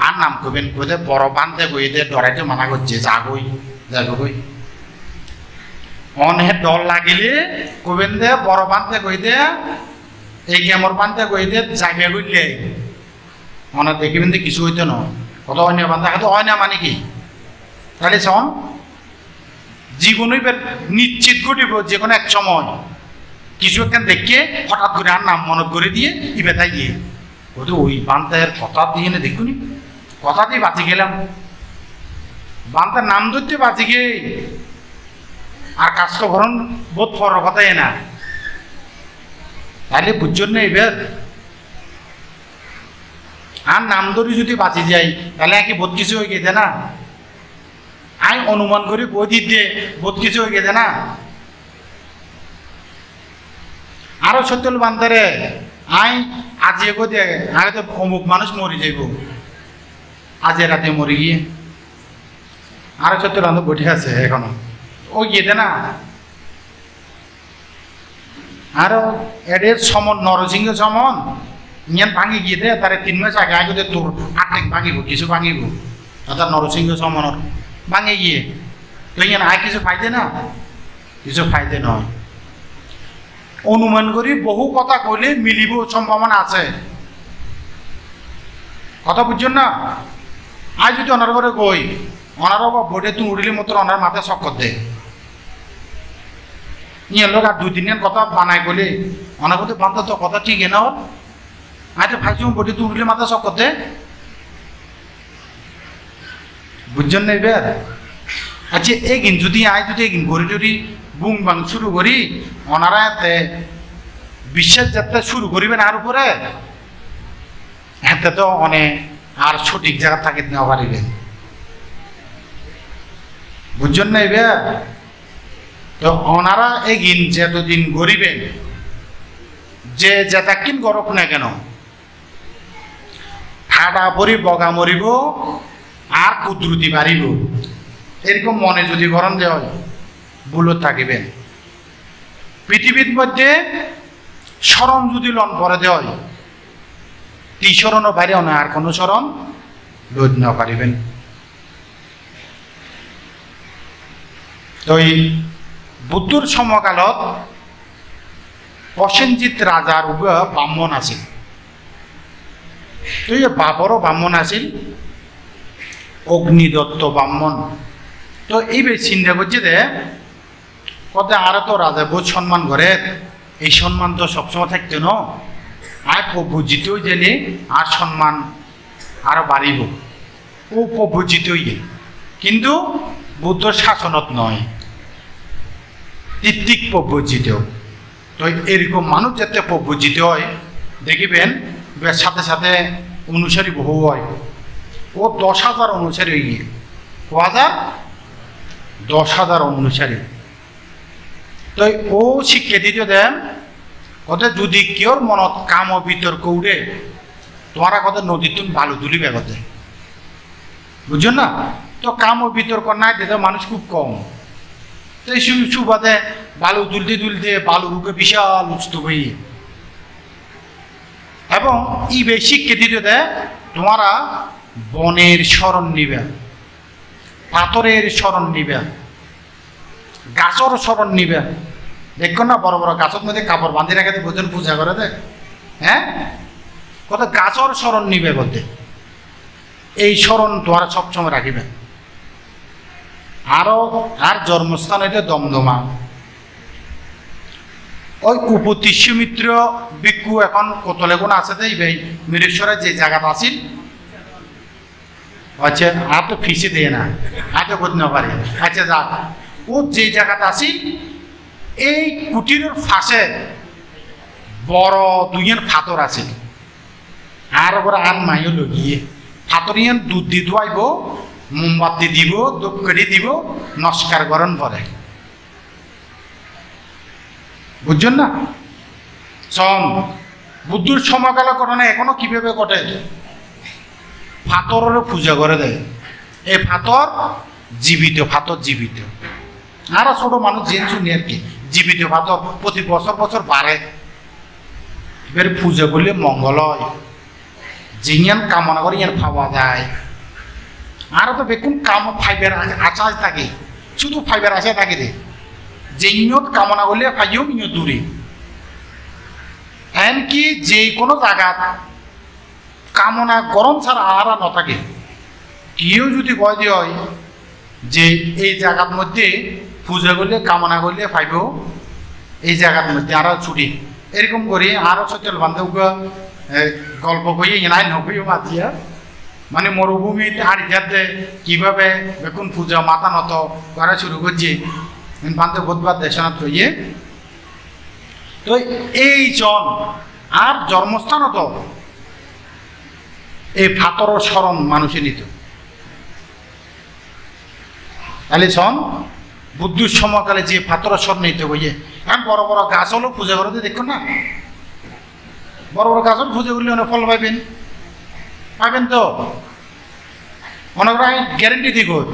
আর নাম করবেন কোথায় বড় বান্ধে বই দিয়ে ডরাইতে মানা করছে যাগই যাগই অনেক ডর লাগিলে কবেন দে বড় বান্ধে কই দে এই গেমর বান্ধে কই দে যাইবে বুঝলে মনে দেখিবেন যে কিছু হইতে ন কত অন্য বান্ধা খাতে হয় না মানে কি তাহলে শোন জীবনই নিশ্চিত ঘটিব যে কোনো এক সময় কিছু একখান দেখে হঠাৎ করে আর নাম মনত করে দিয়ে ইবে তাই গিয়ে ওই বান্ধার কথা দিয়ে না দেখুনি কথা দিয়ে বাঁচি গেলাম বান্ধার নাম ধরতে বাঁচি গিয়ে আর কাজটা ভরণ বোধ পর কথাই না তাহলে বুঝছেন না এবার আর নাম ধরে যদি বাঁচি যাই তাহলে একই বোধ কিছু হয়ে গেছে না আই অনুমান করে বই দিতে বোধ কিছু হয়ে গেছে না আরো সত্যল বান্ধারে আই আজি এগো দিয়ে আগে তো অমুক মানুষ মরে যাইব আজে রাতে মরে গিয়ে আরো সত্যল বান্ধব বসে আছে এখনো ও গিয়ে না আরো এদের সমন নরসিংহ সমন ইয়ান ভাঙি গিয়ে দে তারে 3 মাস আগে আগে তোর আটেক ভাঙিব কিছু ভাঙিব তার নরসিংহ সমন ভাঙে গিয়ে তো ইয়ান আর কিছু ফাইদে না কিছু ফাইদে নয় অনুমান করি বহু কথা কইলে মিলিব সম্ভাবনা আছে কথা বুঝছেন না আজ যদি ওনার ঘরে কই ওনারও বোর্ডে তুমি উড়িলে মতো ওনার মাথায় চক্কর দেয় নিয়ে লোক আর 2-3 দিন কথা বানায় বলে ওনার মধ্যে বান্ধব তো কথা ঠিক না আচ্ছা ভাইছি বোর্ডে তুমি উড়িলে মাথা চক্কর দেয় বুঝছেন না এবার আচ্ছা এগিন যদি আয় যদি এগিন ঘুরে টুরি বুং বাং শুরু করি ওনারা বিশ্বাস যাত্রা শুরু করিবেন আর উপরে এতে তো অনেক আর সঠিক জায়গা থাকে নেওয়া পারিবেন বুঝছেন না এবার তো ওনারা এগিন যতদিন গরিবেন যে যেতাকিন গরক না কেন ঠাডা পরি বগা মরিব আর কুদ্রুতি বাড়িব এরকম মনে যদি গরম দেওয়া হয় ভুলত থাকিবেন পৃথিবীর মধ্যে স্মরণ যদি লন পরে দেওয়া হয় এই স্মরণও বাইরে না আর কোনো স্মরণ লোদ না পারিবেন তো এই বুদ্ধর সময়কালত প্রসেনজিৎ রাজার ব্রাহ্মণ আছিল তো এই বাবরও ব্রাহ্মণ আছিল অগ্নিদত্ত ব্রাহ্মণ তো এই চিন্তা করছে যে কত আর তো রাজা বহুত সম্মান করে এই সম্মান তো সবসময় থাকতো না, আর প্রভু জিতেও গেলে আর সম্মান আরো বাড়িব, ও প্রভু জিতেই কিন্তু বুদ্ধর শাসনত নয়, ঋত্বিক প্রভু জিতেও। তো এরকম মানুষ যাতে প্রভু জিতে হয় দেখিবেন সাথে সাথে অনুসারী বহু হয়, ও 10,000 অনুসারী হয়ে গিয়ে 10,000 অনুসারী। তো ও শিক্ষা দিতে দেন কত যদি কেউর মনত কাম বিতর্ক উঠে তোমারা কত নদীর তুমি বালু তুলিবে কতে, বুঝছো না? তো কাম বিতর্ক নাই দিতে মানুষ খুব কম, তো এই সুবাদে বালু তুলতে তুলতে বালু রুখে বিশাল উচ্চ হয়ে, এবং এই শিক্ষা দিতে দেয় তোমারা বনের স্মরণ নিবে, পাথরের স্মরণ নিবে, গাছর স্মরণ নিবে। দেখো না বড় বড় গাছের মধ্যে কাপড় বাঁধি রাখে বোঝেন পূজা করে দেখ, হ্যাঁ কত গাছর স্মরণ নিবে বলতে, এই স্মরণ তোমারা সবসময় রাখিবে। আর জন্মস্থান হইতে দমদমা। ওই উপতিষ্যমিত্র ভিক্ষু এখন কতলে কোন আছে দেই ভাই মিরেশ্বরে যে জায়গাটা আছিল, আচ্ছা আর তো ফিসে দেয় না, আর তো করতে না পারে। আচ্ছা যাক, ও যে জায়গাটা আছিল এই কুটিরের ফাঁসে বড় দুইয়ের ফাতর আছে, আর ওরা আর মাইও লগিয়ে ফাতরিয়ান দুধ দি ধোয়াইব, মোমবাতি দিব, ধূপকাঠি দিব, নমস্কার গরম করে, বুঝছেন না? সম বুদ্ধর সময়কাল ঘটনা এখনো কিভাবে ঘটে, ফাতরের পূজা করে দেয়। এই ফাতর জীবিত, ফাতর জীবিত, আরো ছোট মানুষ জেন শুনি আর কি, জীবিত ফাতর প্রতি বছর বছর বাড়ে। এবার পূজা করলে মঙ্গল হয়, জিনিয়ান কামনা করে ইয়ান পাওয়া যায়। আরো তো বেকুন কাম ফাইবার আশায় থাকে, শুধু ফাইবার আশায় থাকে রে, যে ইয়ত কামনা করলে ফাইও ইয়ত দূরে। এমনকি যে কোনো জায়গা কামনা গরম ছাড়া আর ন থাকে, কেউ যদি কয় দিয়ে হয় যে এই জায়গার মধ্যে পূজা করলে কামনা করলে পাইব, এই জায়গার মধ্যে আরো ছুটি, এরকম করে আরো সচল বান্ধব গল্প কইয়ে নাই নকইও মাতিয়া, মানে মরুভূমিতে আড়িয়াতে কিভাবে বেকুন পূজা মাথা নত করা শুরু করছে বান্ধব বোধবার দেশনাথ কইয়ে। তো এই জন আর জন্মস্থান তো এই ফাতর স্মরণ মানুষে নিত। তাহলে শোন বুদ্ধর সময়কালে যে ফাতর স্মরণ নিতে হইয়ে, এখন বড় বড় গাছ হলো পূজা করতে দেখো না, বড় বড় গাছ হলো পূজা করলে অনেক ফল পাইবেন, পাইবেন তো ওনারা গ্যারেন্টি দি গল,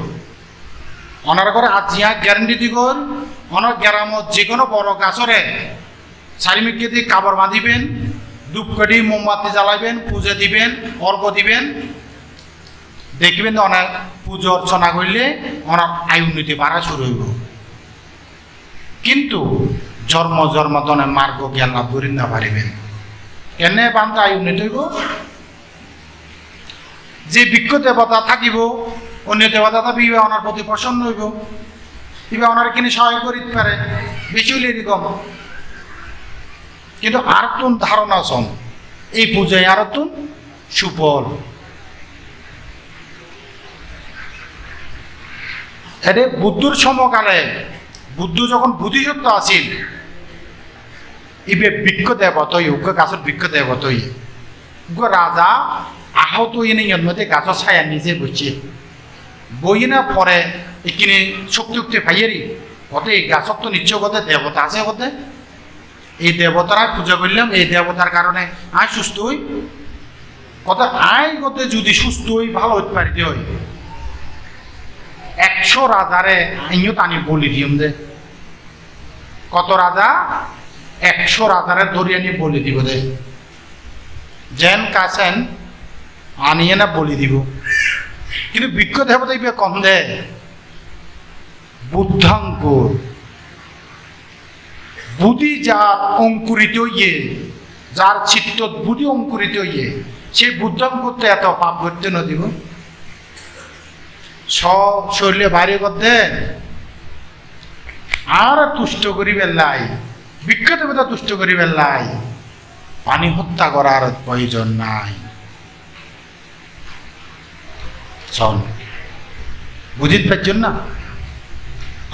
ওনারা করে আজিয়া গ্যারেন্টি দি গল। ওনার গ্রামত যে কোনো বড় গাছরে চারিমিকে দিয়ে কাপড় বাঁধিবেন, ধূপকাঠি মোমবাতি জ্বালাইবেন, পূজা দিবেন, অর্ঘ দিবেন, দেখবেন ওনার পুজো অর্চনা করলে ওনার আয় উন্নতি বাড়া শুরু হইব। কিন্তু জন্ম জন্মদনে মার্গ জ্ঞান লাভ করি না পারিবেন, কেনে বান্ধা আয় উন্নতি হইব। যে বৃক্ষ দেবতা থাকিব অন্য দেবতা থাকবে ওনার প্রতি প্রসন্ন হইব, ইবা ওনার কিনে সহায় করিতে পারে, বেশি হইলে এরকম। কিন্তু আর তুন ধারণা শোন এই পূজায় আর তুন সুফল। এতে বুদ্ধর সমকালে বুদ্ধ যখন বুদ্ধিযুক্ত আছিল, ইবে বৃক্ষ দেবতই উগ্র গাছের বৃক্ষ দেবতই উগ্র রাজা আহত এনে মধ্যে গাছের ছায়া নিজে বসছে বই না পরে এখানে শক্তি উক্তি ভাইয়েরই কতে এই গাছত তো নিশ্চয় কতে দেবতা আছে কতে, এই দেবতারা পূজা করলাম, এই দেবতার কারণে আয় সুস্থ হই, কত আয় কতে যদি সুস্থ হই ভালো হইতে পারিতে হয় 100 রাজারে আইও টানি বলি দিম দে, কত রাজা 100 রাজারে ধরিয়ে নিয়ে বলি দিব দে, যেন কাছেন আনিয়ে না বলি দিব। কিন্তু বৃক্ষ দেবতা ইবে কম দে বুদ্ধাঙ্কুর, বুদ্ধি যার অঙ্কুরিত ইয়ে, যার চিত্ত বুদ্ধি অঙ্কুরিত ইয়ে, সেই বুদ্ধাঙ্কুরতে এত পাপ করতে না দিব। সব শরীরে বাইরে করতে আর তুষ্ট করিবে লাই বিখ্যাত কথা তুষ্ট করি বেলাই পানি হত্যা করার প্রয়োজন নাই। চল বুঝিতে পারছেন না?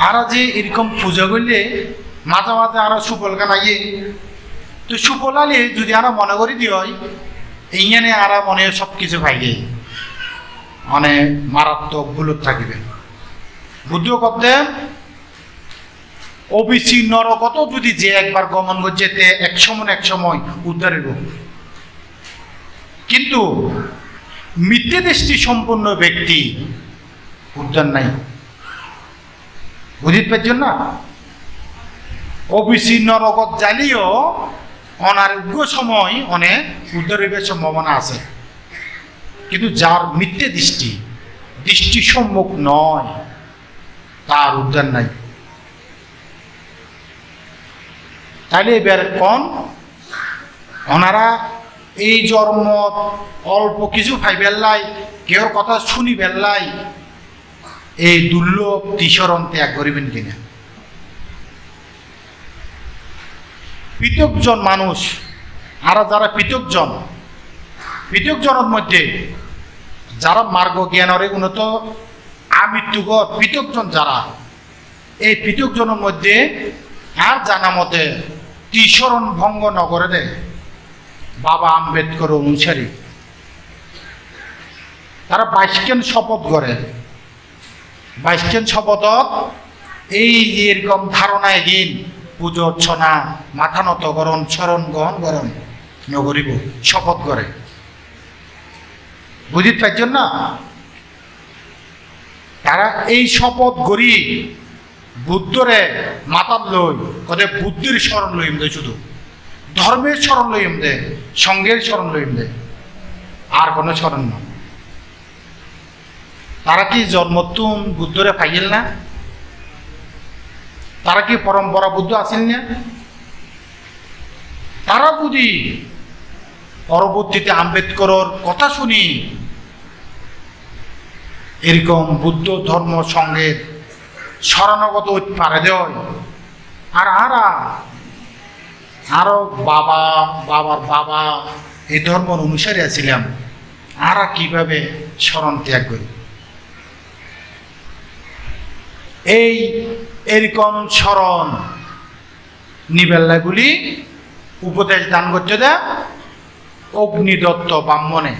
আর যে এরকম পূজা করলে মাঝে মাঝে আরো সুফল গানাইয়ে, তো সুফল আলে যদি আরো মনে করি দিই এইখানে আর মনে সবকিছু পাইলে মানে মারাত্মক ভুলত থাকিবে। বুদ্ধ করতে ওবিসি নরকত যদি যে একবার গমন করছে তে এক সময় উদ্ধারের হোক, কিন্তু মিথ্যে দৃষ্টি সম্পন্ন ব্যক্তি উদ্ধার নাই। বুঝিতে পারছেন না? ওবিসি নরকত জালিও অনারোগ্য সময় অনেক উদ্ধারের সম্ভাবনা আছে, কিন্তু যার মিথ্যে দৃষ্টি সম্মুখ নয় তার উদ্ধার নাই। তাইলে এবার কোন ওনারা এই জন্ম অল্প কিছু ভাই বেল্লাই কেউ কথা শুনি বেল্লাই এই দুর্লভ তিসরণ ত্যাগ করিবেন কিনা? পৃথকজন মানুষ আর যারা পৃথকজনের মধ্যে যারা মার্গ জ্ঞানরে উন্নত আমৃত্যুকর পৃথকজন যারা, এই পৃথকজনের মধ্যে আর জানা মতে তিসরণ ভঙ্গ নগরে দেয় বাবা আম্বেদকর অনুসারী, তারা 22 শপথ করে। 22 শপথত এই এরকম ধারণায় দিন পুজো অর্চনা মাথা নত করণ চরণ গ্রহণ করণ নগরিব শপথ করে। বুঝিতে পারছেন না? তারা এই শপথ করি বুদ্ধরে মাতার লই কদে বুদ্ধির স্মরণ লইম দে, শুধু ধর্মের স্মরণ লইম দে, সঙ্গের স্মরণ লইম দে, আর কোনো স্মরণ না। তারা কি জন্মতুন বুদ্ধরে পাইল না? তারা কি পরম্পরা বুদ্ধ আসেন না? তারা যদি পরবর্তীতে আম্বেদকরের কথা শুনি এরকম বুদ্ধ ধর্ম সঙ্গের শরণাগত পারে দেয়, আর আরো বাবার বাবা এই ধর্মের অনুসারী আছিলাম, আর কিভাবে শরণ ত্যাগ করি? এরকম শরণ নিবেল্লাগুলি উপদেশ দান করছে দে অগ্নিদত্ত ব্রাহ্মণে।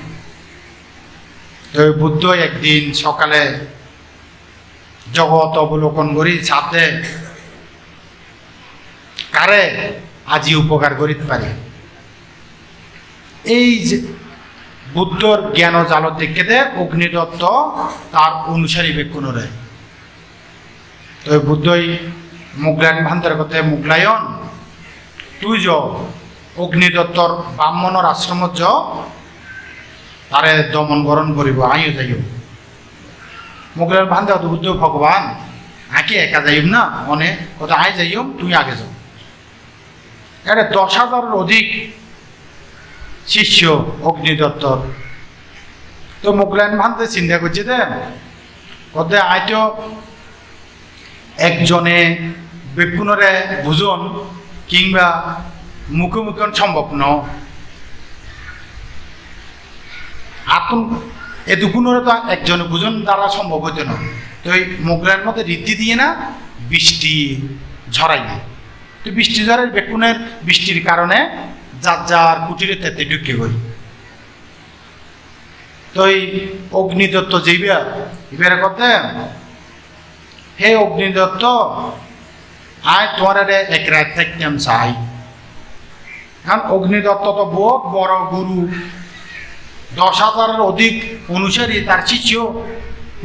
তো বুদ্ধ একদিন সকালে জগৎ অবলোকন করি সাথে কারে আজি উপকার করিতে পারে, এই যে বুদ্ধর জ্ঞান জাল দেখে দে অগ্নিদত্ত তার অনুসারী ব্যক্তিরে। তো বুদ্ধই মুগলায়ন ভান্তের কথা মুগলায়ন তুই য অগ্নিদত্তর ব্রাহ্মণর আশ্রমত য তারে দমন গরণ করিব, আইও যাইও। মুগলায়ন ভান্তে বুদ্ধ ভগবান আঁকে একা যাইম না, মনে কথা আই যাইও, তুই আগে যাও। এটা 10,000 অধিক শিষ্য অগ্নিদত্তর। তো মুগলায়ন ভান্তে চিন্তা করছে দে কথা আইতো একজনে বেকুনরে বুঝন কিংবা মুখোমুখন সম্ভব ন, আতন এটুকুনরে তো একজনে বুঝন দ্বারা সম্ভব হইত না। তো এই মোগলার মধ্যে রীতি দিয়ে না বৃষ্টি ঝরাই দিয়ে, তো বৃষ্টি ঝড়ের বেকুনের বৃষ্টির কারণে যার কুটিরে তেতে ঢুকে গই। তো এই অগ্নিদত্ত যাইবা এবারে করতে, হে অগ্নিদত্ত আয় তোমার এক রাত থাকতাম চাই। কারণ অগ্নিদত্ত তো বহুত বড় গুরু, 10,000 অধিক অনুসারী তার শিষ্য,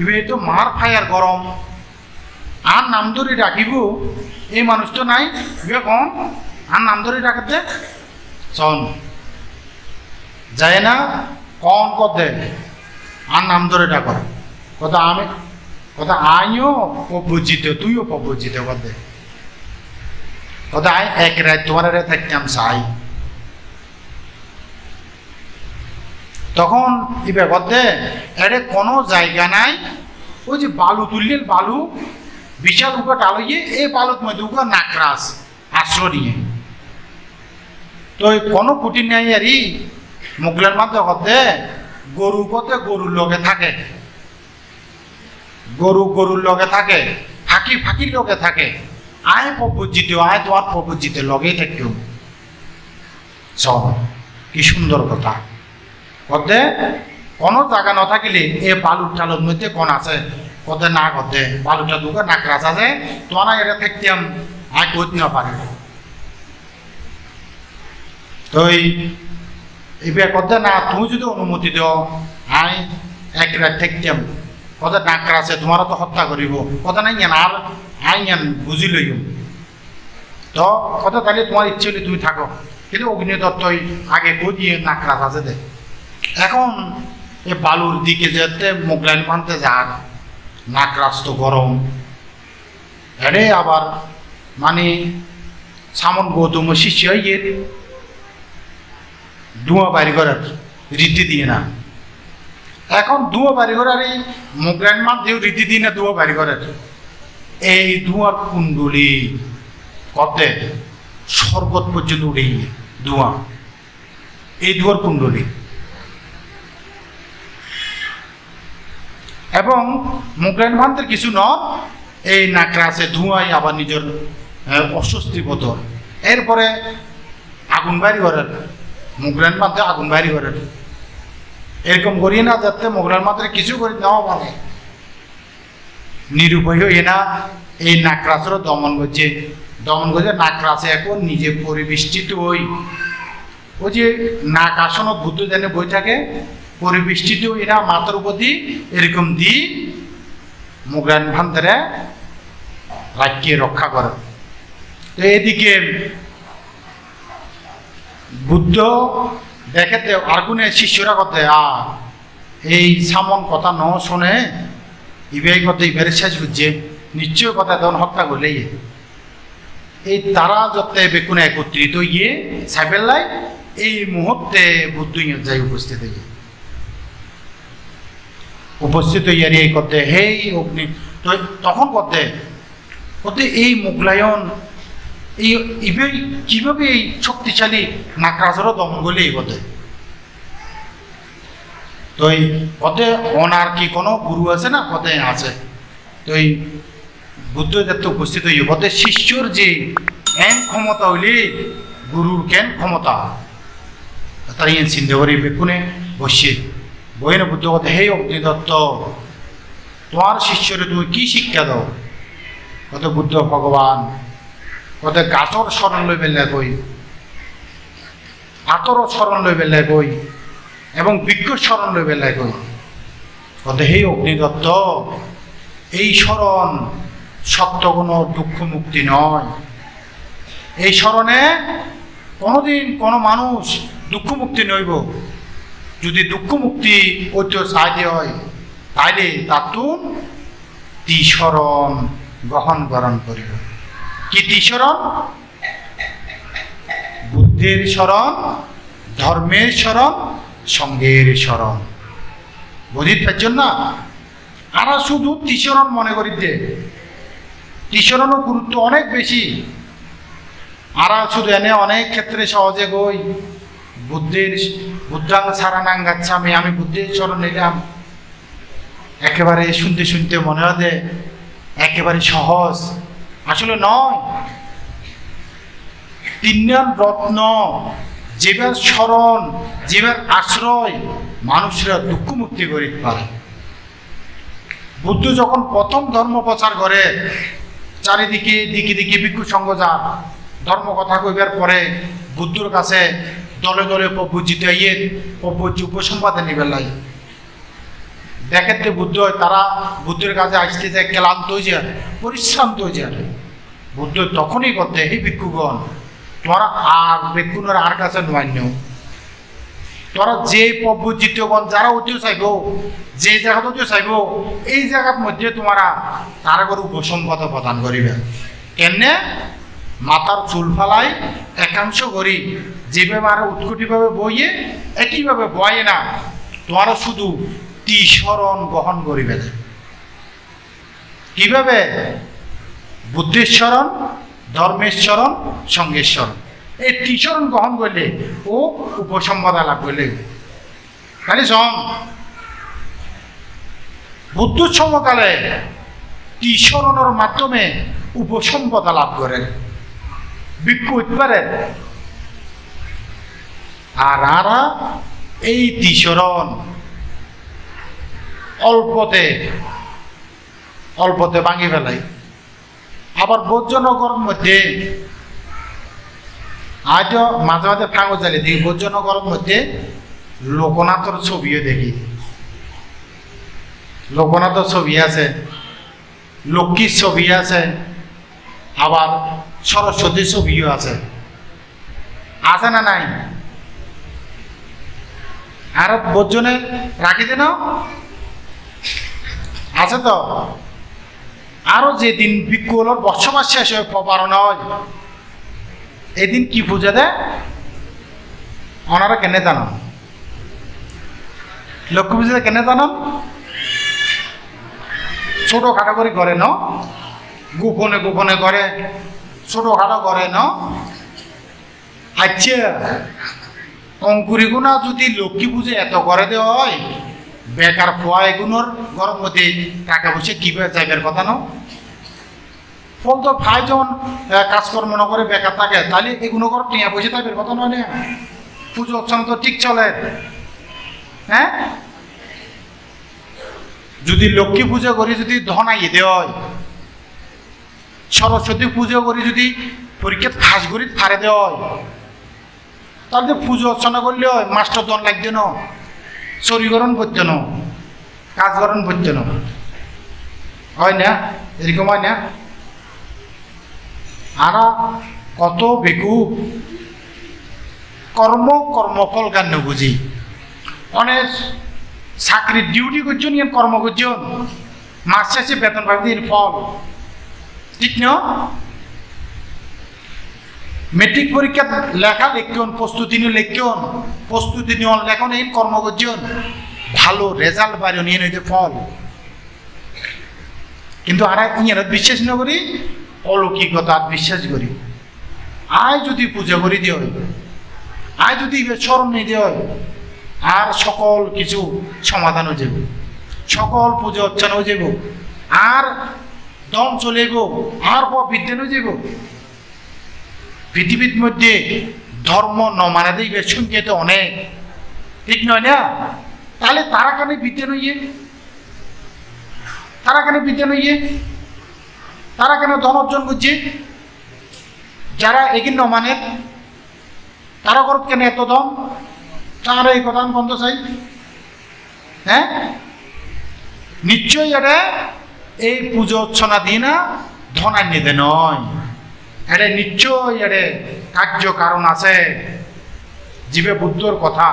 এবার তো মার ফায়ার গরম আর নাম ধরে ডাকিব, এই মানুষ তো নাই কম আর নাম ধরে ডাকাতে চন যায় না, কন কদে আর নাম ধরে ডাক কথা আমি কথা আইও প্রবজিত তুইও প্রবজিত কদে কথা আয় এক রাত তোমার থাকতাম চাই। তখন এবার কদে এর কোনো জায়গা নাই, ওই যে বালু তুললে বালু বিশাল উপর টালইয়ে এই বালুর মধ্যে উপর নাকরাস আশ্রয় নিয়ে তো কোনো কুটি নাই আরি মুগলের মধ্যে হতে গরু কতে গরুর লগে থাকে, গরুর লগে থাকে, ফাঁকির লগে থাকে। আয় প্রভুজিত, আয় তোমার প্রভুজিতে লগেই থাকিও। সব কি সুন্দর কথা। কতে কোনো জায়গা না থাকিলে এ বালুর টালুর মধ্যে কোন আছে, কতে না কতে বালুটা দুকে নাকরাস আছে, তোমার এটা থাকতাম আয় করতে না পারি। তো এবার কতে না তুমি যদি অনুমতি দাও আয় এক রাত থাকতাম, কত ডাক্তার আছে তোমারও তো হত্যা করিব, কত নাই জ্ঞান আর আই জ্ঞান বুঝি লইম। তো কত তাহলে তোমার ইচ্ছে হলে তুমি থাকো, কিন্তু অগ্নিদত্তই আগে বুঝিয়ে নাকরাস আছে দে। এখন এ বালুর দিকে যেতে মোগলাইন মানতে যান, নাকরাস তো গরম, এরে আবার মানে সামন গৌতম শিষ্য ইয়ে ধোঁয়া বাড়ি করার রীতি দিয়ে না। এখন ধোঁয়া বাড়ি করার এই মোগলাইন মাঠ দিয়েও রীতি দিয়ে না ধোঁয়া বাড়ি করার। এই ধোঁয়ার কুণ্ডলি কতে স্বর্গত পর্যন্ত উড়ে ধোঁয়া, এই ধোঁয়ার কুণ্ডলি। এবং মোগলাইন মানদের কিছু ন এই নাকরাসে ধোঁয়াই আবার নিজের অস্বস্তি বোধ। এরপরে আগুন বাড়ি করার, মোগলাইন মাধ্যমে আগুন বাড়ি করার এরকম করি না, যাতে মোগলাইন মাত্রে কিছু করে নেওয়া পারে নিরুপায় হয়ে না এই নাকরাসেরও দমন করছে। নাকরাসে এখন নিজে পরিবেষ্টিত হই, ওই যে নাক আসনও বুদ্ধ জানে বই থাকে, পরিবেষ্টিত এরা মাথার উপর দিয়ে এরকম দি মোগলাইন ভান্তারে রাখিয়ে রক্ষা করে। তো এদিকে বুদ্ধ দেখাতে আগুনে শিষ্যরা কথা এই সামন কথা ন শোনে ইবাই কথা ইবারে শেষ বুঝছে নিশ্চয় কথা তখন হত্যা করলেই এই তারা যতে বেকুনে একত্রিত গিয়ে সাইবেল্লাই এই মুহূর্তে বুদ্ধ যাই উপস্থিত ইয়ারি এই করতে হেই অগ্নি। তো তখন করতে এই মোগলায়ন এই ইবাই কিভাবে এই শক্তিশালী নাকরাসেরও দমন করলে এই কথা। তো এই পথে ওনার কি কোনো গুরু আছে না, পথে আছে। তো এই বুদ্ধ যাতে উপস্থিত হইব পথে শিষ্যর যে এন ক্ষমতা হইলে গুরুর কেন ক্ষমতা তাই চিন্তা করি বেকুনে বসে বইনে বুদ্ধ কথা হে অগ্নিদত্ত তোমার শিষ্যরে তুমি কি শিক্ষা দাও। কত বুদ্ধ ভগবান কত গাছর স্মরণ লই বেলা কই, আতরও স্মরণ লই বেলা কই, এবং বৃক্ষ স্মরণ লই বেলায় কই। কত হে অগ্নিদত্ত এই স্মরণ সত্য কোনো দুঃখ মুক্তি নয়। এই স্মরণে কোনোদিন কোনো মানুষ দুঃখ মুক্তি নইব। যদি দুঃখ মুক্তি ঐত্য সাহায্য হয় তাইলে তাতুন তিস্মরণ গ্রহণ গ্রহণ করিব। কি তিস্মরণ? বুদ্ধের স্মরণ, ধর্মের স্মরণ, সঙ্গের স্মরণ। বুঝিতে পারছেন না? আর শুধু তিস্মরণ মনে করি দে, তিস্মরণও গুরুত্ব অনেক বেশি। আর শুধু এনে অনেক ক্ষেত্রে সহজে গই বুদ্ধাং সারানাং গাচ্ছামি, আমি বুদ্ধের স্মরণ নিলাম। একেবারে শুনতে শুনতে মনে হয় একেবারে সহজ, আসলে নয়। তিনজন রত্ন যেবার স্মরণ, যেবার আশ্রয় মানুষরা দুঃখ মুক্তি করিতে পারে। বুদ্ধ যখন প্রথম ধর্ম প্রচার করে চারিদিকে দিকে দিকে ভিক্ষু সঙ্গ যা ধর্ম কথা কইবার পরে বুদ্ধর কাছে দলে দলে প্রভুজিতে ইয়ে প্রভুজি উপসম্পাদে নিবে লাই দেখাতে বুদ্ধ তারা বুদ্ধের কাছে আসতে যায় ক্লান্ত হয়ে যায়, পরিশ্রান্ত হয়ে যায়। বুদ্ধ তখনই করতে হে ভিক্ষুগণ তোরা আর ভিক্ষুনের আর কাছে নয়, তোরা যে প্রভুজিতগণ যারা উঠতে চাইব, যে জায়গা উঠতে চাইব এই জায়গার মধ্যে তোমরা তারা করে উপসম্পদ প্রদান করিবে। কেনে মাথার চুল ফালাই একাংশ করি যেভাবে আর উৎকটিভাবে বইয়ে একইভাবে বয়ে না, তোমরা শুধু তিস্মরণ গ্রহণ করিবে। কিভাবে? বুদ্ধের স্মরণ, ধর্মের স্মরণ, সঙ্গের স্মরণ। এই টিশরণ গ্রহণ করলে ও উপসম্পদা লাভ করলে খালি সম বুদ্ধ সমকালে টিশরণের মাধ্যমে উপসম্পদা লাভ করে ভিক্ষু হইতে পারে আর আরা এই টিশরণ অল্পতে ভাঙি ফেলাই আবার ভোজনগর মধ্যে আজ মাঝে মাঝে ফাঁকো চালি দেখি ভোজনগর মধ্যে লোকনাথর ছবিও দেখি লোকনাথর ছবি আছে লক্ষ্মীর ছবি আছে আবার সরস্বতীর ছবিও আছে আছে না নাই আর ভোজনে রাখি দেন আছে তো আরো যেদিন ভিক্ষুগুলোর বসবাস শেষ হয়ে পারণ হয় এদিন কি পূজা দেয় ওনারা কেন জানান লক্ষ্মী পূজা কেন জানান ছোট খাটো করে করে ন গোপনে গোপনে করে ছোট খাটো করে ন আচ্ছা অঙ্কুরি গুণা যদি লক্ষ্মী পুজো এত করে দেওয়া হয় বেকার খোয়া এগুলোর গরম মধ্যে টাকা পয়সা কিভাবে যাইবার কথা ন ফল তো ভাই যখন কাজকর্ম না করে বেকার থাকে তাহলে এগুলো কর টিয়া পয়সা থাকবে কথা নয় না পুজো অর্চনা তো ঠিক চলে হ্যাঁ যদি লক্ষ্মী পুজো করি যদি ধনাই দেওয়া হয় সরস্বতী পুজো করি যদি পরীক্ষা ফাঁস করি ফারে দেওয়া হয় তাহলে পুজো অর্চনা করলে হয় মাস্টার জন লাগছে না চরিকরণ করছে না কাজকরণ করছে না হয় না এরকম হয় না আরা কত বেকু কর্মফল গান্য বুঝি অনেক চাকরির ডিউটি করছেন ইয়ান কর্ম করছেন মাস শেষে বেতন পাবেন এর ফল ঠিক না মেট্রিক পরীক্ষা লেখা লিখন প্রস্তুতি নিয়ে লিখন প্রস্তুতি নিয়ে লেখন এই কর্ম করছেন ভালো রেজাল্ট বাইরে নিয়ে নিতে ফল কিন্তু আর ইয়ার বিশ্বাস না করি অলৌকিকতা বিশ্বাস করি আয় যদি পূজা করি দিয়ে হয় আয় যদি স্মরণ নিয়ে দেওয়া হয় আর সকল কিছু সমাধান হয়ে যাব সকল পুজো অর্চনা হয়ে যাব আর দম চলে যাব আর বিদ্যান হয়ে যাব পৃথিবীর মধ্যে ধর্ম ন মানা দিই সংখ্যা তো অনেক ঠিক নয় না তাহলে তারা কেন বিদ্যান হইয়ে তারা কেন বিদ্যান হইয়ে তারা কেন ধন অর্জন করছে যারা এগিয়ে ন মানে তারা করব কেন এত দম তার এই কথা বন্ধ চাই হ্যাঁ নিশ্চয়ই এটা এই পুজো অর্চনা দিয়ে না ধনান্বিতে নয় এটা নিশ্চয়ই এটা কার্য কারণ আছে জীবে বুদ্ধর কথা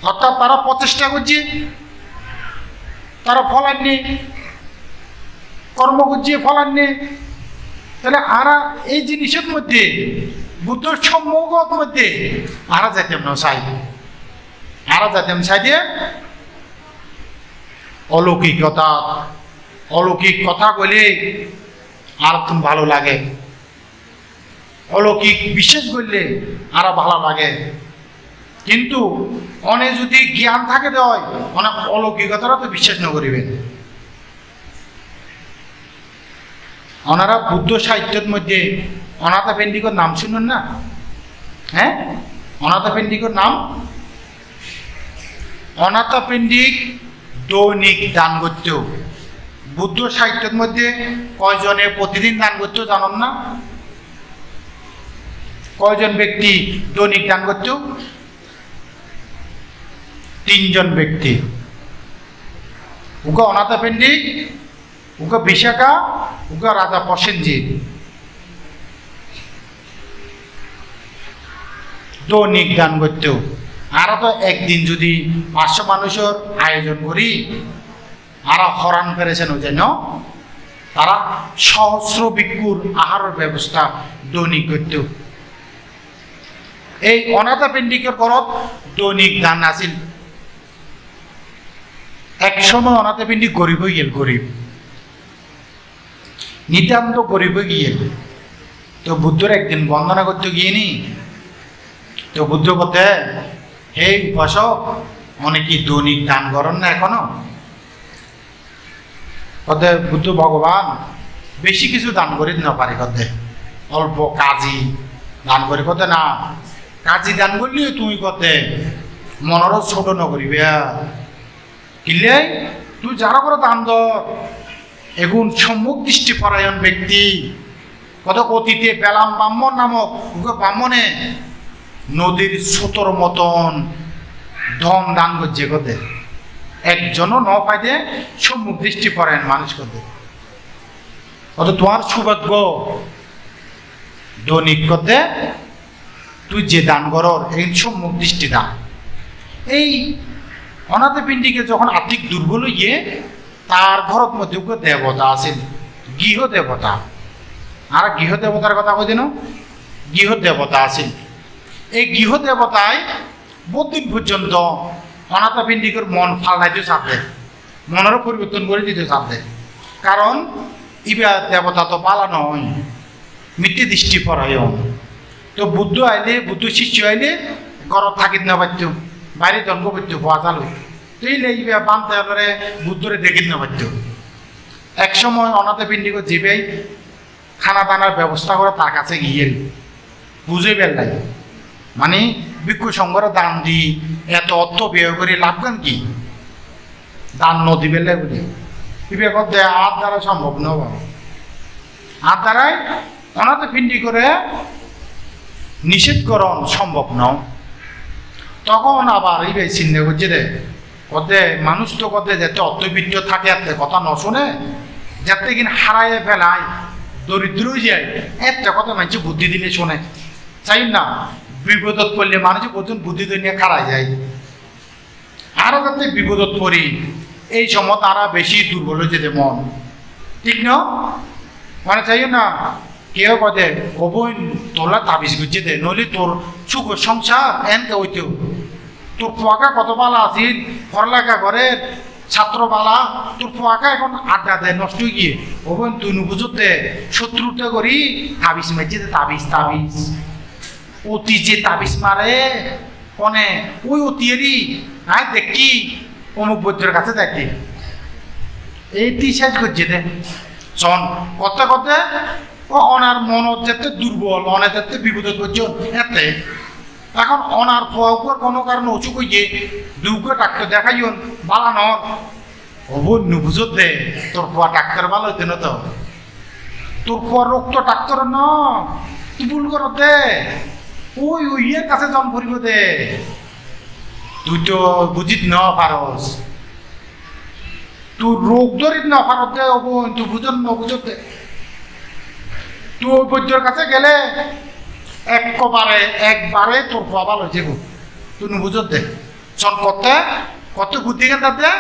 অর্থাৎ তারা প্রচেষ্টা করছে তারা ফলাননি কর্ম করছে ফলাননি তাহলে আরা এই জিনিসের মধ্যে বুদ্ধর সম্মুখের মধ্যে আরা যাইতাম না চাই আরা যাইতাম চাই দিয়ে অলৌকিকতা অলৌকিক কথা বলে আর তুমি ভালো লাগে অলৌকিক বিশ্বাস করলে আরো ভালো লাগে কিন্তু অনেক যদি জ্ঞান থাকে দেয় অনেক অলৌকিকতারা তো বিশ্বাস না করিবেন ওনারা বুদ্ধ সাহিত্যের মধ্যে অনাথা পেন্ডিকর নাম শুনুন না হ্যাঁ অনাথা পেন্ডিকর নাম অনাথা পেন্ডিক দৈনিক দান করত বুদ্ধ সাহিত্যের মধ্যে কয়জনে প্রতিদিন দান করত জানেন না কয়জন ব্যক্তি দৈনিক দান করত 3 জন ব্যক্তি উগা অনাথা পেন্ডিক উগা বিশাখা উগা রাজা প্রসেনজিৎ দৈনিক দান করত আর তো একদিন যদি 500 মানুষের আয়োজন করি আর হরান পেরেছেন যেন তারা সহস্র ভিক্ষুর আহারের ব্যবস্থা দৈনিক করত এই অনাথা পেন্ডিকের করত দৈনিক দান আছিল এক সময় অনাথা পেন্ডিক গরিব হয়ে গেল গরিব নিতান্ত গরিব হয়ে গিয়ে তো বুদ্ধর একদিন বন্দনা করতে গিয়ে নি, তো বুদ্ধ কথা, হে উপাসক, অনেকেই দৈনিক দান করেন না এখনো? কতে বুদ্ধ ভগবান বেশি কিছু দান করি না পারে, কতে অল্প কাজী দান করি, কতে না কাজী দান করলেও তুমি কতে মনেরও ছোট নকরিবে কিলে তুই যারা করে দান দর এগুন সম্মুখ দৃষ্টিপরায়ণ ব্যক্তি, কত অতীতে বেলাম ব্রাহ্মণ নামক ব্রাহ্মণে নদীর স্রোতর মতন ধন দান করছে, কতে একজনও ন পাইতে সম্মুখ দৃষ্টিপরায়ণ মানুষ করতে। অত তোমার সৌভাগ্য দৈনিক করতে তুই যে দান করর এই সম্মুখ দৃষ্টি দান। এই অনাথ পিণ্ডিকে যখন আর্থিক দুর্বল হইয়ে তার ঘরত মধ্যে দেবতা আছেন, গৃহ দেবতা। আর গৃহ দেবতার কথা কই দিন, গৃহ দেবতা আছেন। এই গৃহ দেবতায় বহুদিন পর্যন্ত অনাথ পিণ্ডিকের মন ফাল্লাইতে চাপে, মনেরও পরিবর্তন করে দিতে চাপে। কারণ ইবা দেবতা তো পালানো হয়, মিথ্যে দৃষ্টি পরায়ণ। তো বুদ্ধ আইলে, বুদ্ধ শিষ্য আইলে ঘরত থাকিত না পারত, বাইরে জন্ম করতে পাওয়া যাল। তো এই ইবা বানতে হলে বুদ্ধরে দেখিত না পারত। এক সময় অনাথ পিণ্ডিক জিবেই খানা দানার ব্যবস্থা করে তার কাছে গিয়ে বুঝে বেলাই, মানে ভিক্ষু সংঘর দান দি এত অর্থ ব্যয় করে লাভগান কি, দান নদী বেলে বলে ইবে করতে আর দ্বারা সম্ভব নয়। আর দ্বারাই অনাথ পিণ্ডি করে নিষেধকরণ সম্ভব নয়। তখন আবার ইবে চিন্তা করছে রে, কতে মানুষ তো কতে যেতে অর্থবিত্ত থাকে এতে কথা ন শোনে, যাতে কিনা হারাইয়ে ফেলায় দরিদ্র যায় একটা কথা মানুষ বুদ্ধি দিলে শোনে। চাই না বিপদত পড়লে মানুষ প্রথম বুদ্ধি নিয়ে খারাই যায়। আরো যাতে বিপদত পড়ি এই সময় তারা বেশি দুর্বল হয়ে যেতে মন, ঠিক না? মানে চাই না কেউ কদে অবৈন তোলা তাবিজ গুছিয়ে দে, নইলে তোর সুখ সংসার এনকে হইতেও তোর পোয়াকা কত বালা আছিল, পড়ালেখা করে ছাত্র বালা, তোর পোয়াকা এখন আড্ডা দেয় নষ্ট হয়ে গিয়ে অবৈন তুই নুবুঝতে শত্রুটা করি তাবিজ মারছে, তাবিজ তাবিজ অতি যে তাবিজ মারে কনে ওই অতিয়েরই হ্যাঁ দেখি অমুক বৈদ্যের কাছে দেখি এইটি শেষ করছে দে শোন কথা কথা ও অনার মন যেতে দুর্বল, অনেক যেতে বিপদ করছে এতে। এখন অনার পোয়ার কোনো কারণে অসুখ হইয়ে দুঃখে ডাক্তার দেখাইন বালা নর হব নুবুঝত দে তোর পোয়া ডাক্তার ভালো হইতে না, তো তোর পোয়ার রোগ তো ডাক্তার ন তুই ভুল কর দে ওই ওইয়ের কাছে জন ভরিব দে, তুই তো বুঝিত ন পারস, তুই রোগ ধরিত ন পারত দে হব তুই বুঝত ন বুঝত দে। তুই ওই বৈদ্যর কাছে গেলে একবারে তোর প্রভাব হয়েছে গো, তুই বুঝত দে শোন করতে কত বুদ্ধি কেন দে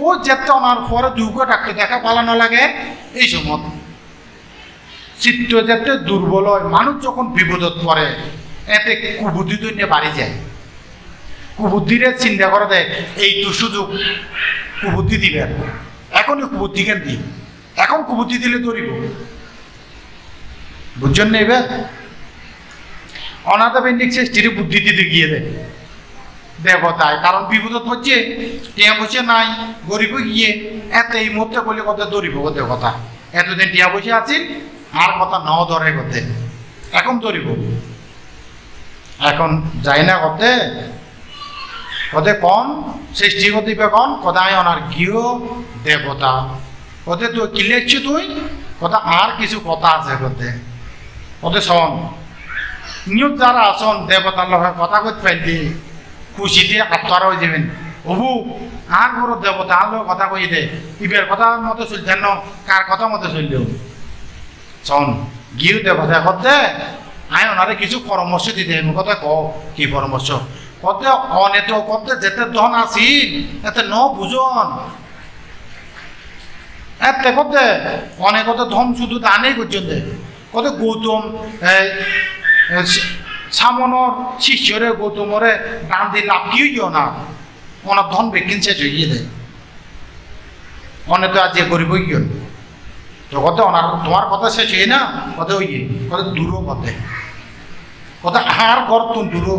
ও যেতে আমার পরে দুঃখ ডাক্তার দেখা পালানো লাগে। এই সময় চিত্ত যাতে দুর্বল হয়, মানুষ যখন বিপদত পড়ে এতে কুবুদ্ধি নিয়ে বাড়ি যায়। কুবুদ্ধিরে চিন্তা করে দেয় এই তো সুযোগ কুবুদ্ধি দিবে, এখনই কুবুদ্ধি কেন দি, এখন কুবুদ্ধি দিলে ধরিব, বুঝছেন না? এবার অনাথ পিণ্ডিক সৃষ্টির বুদ্ধি দিতে গিয়ে দেয় দেবতায়, কারণ বিপদত হচ্ছে টিয়া বসে নাই গরিব গিয়ে এত এই মুহূর্তে বলে কথা ধরিব ওদের কথা, এতদিন টিয়া বসে আছি আর কথা ন ধরে করতে, এখন ধরিব, এখন যাই না করতে ওদের কম সৃষ্টি করতে কন কোথায় অনার গৃহ দেবতা ওদের তুই কি লিখছি তুই কথা আর কিছু কথা আছে করতে ওদের শোন নিয়োগ যারা আসন দেবতার লোকের কথা করতে পাইলি খুশিতে আত্মারা হয়ে যাবেন অবু আর বড় দেবতা আর লোক কথা কই দে ইবের কথা মতো চলছেন না কার কথা মতো চললেও শোন গৃহ দেবতা করতে আয় ওনারে কিছু পরামর্শ দিতে কথা কও কি পরামর্শ কত অনেত কত যেতে ধন আসিল এতে ন বুঝন এতে কত অনেক কত ধন শুধু দানেই পর্যন্ত কত গৌতম সামনের শিষ্যরে গৌতমরে দান দিয়ে লাভ কি হইও না ওনার ধন বেকিন শেষ হইয়ে দেয় অনেক তো আজ করিব গিয়ে তো কত তোমার কথা শেষ হয়ে না কত ওই কত দূরও কতে কত আর করতুন দূরও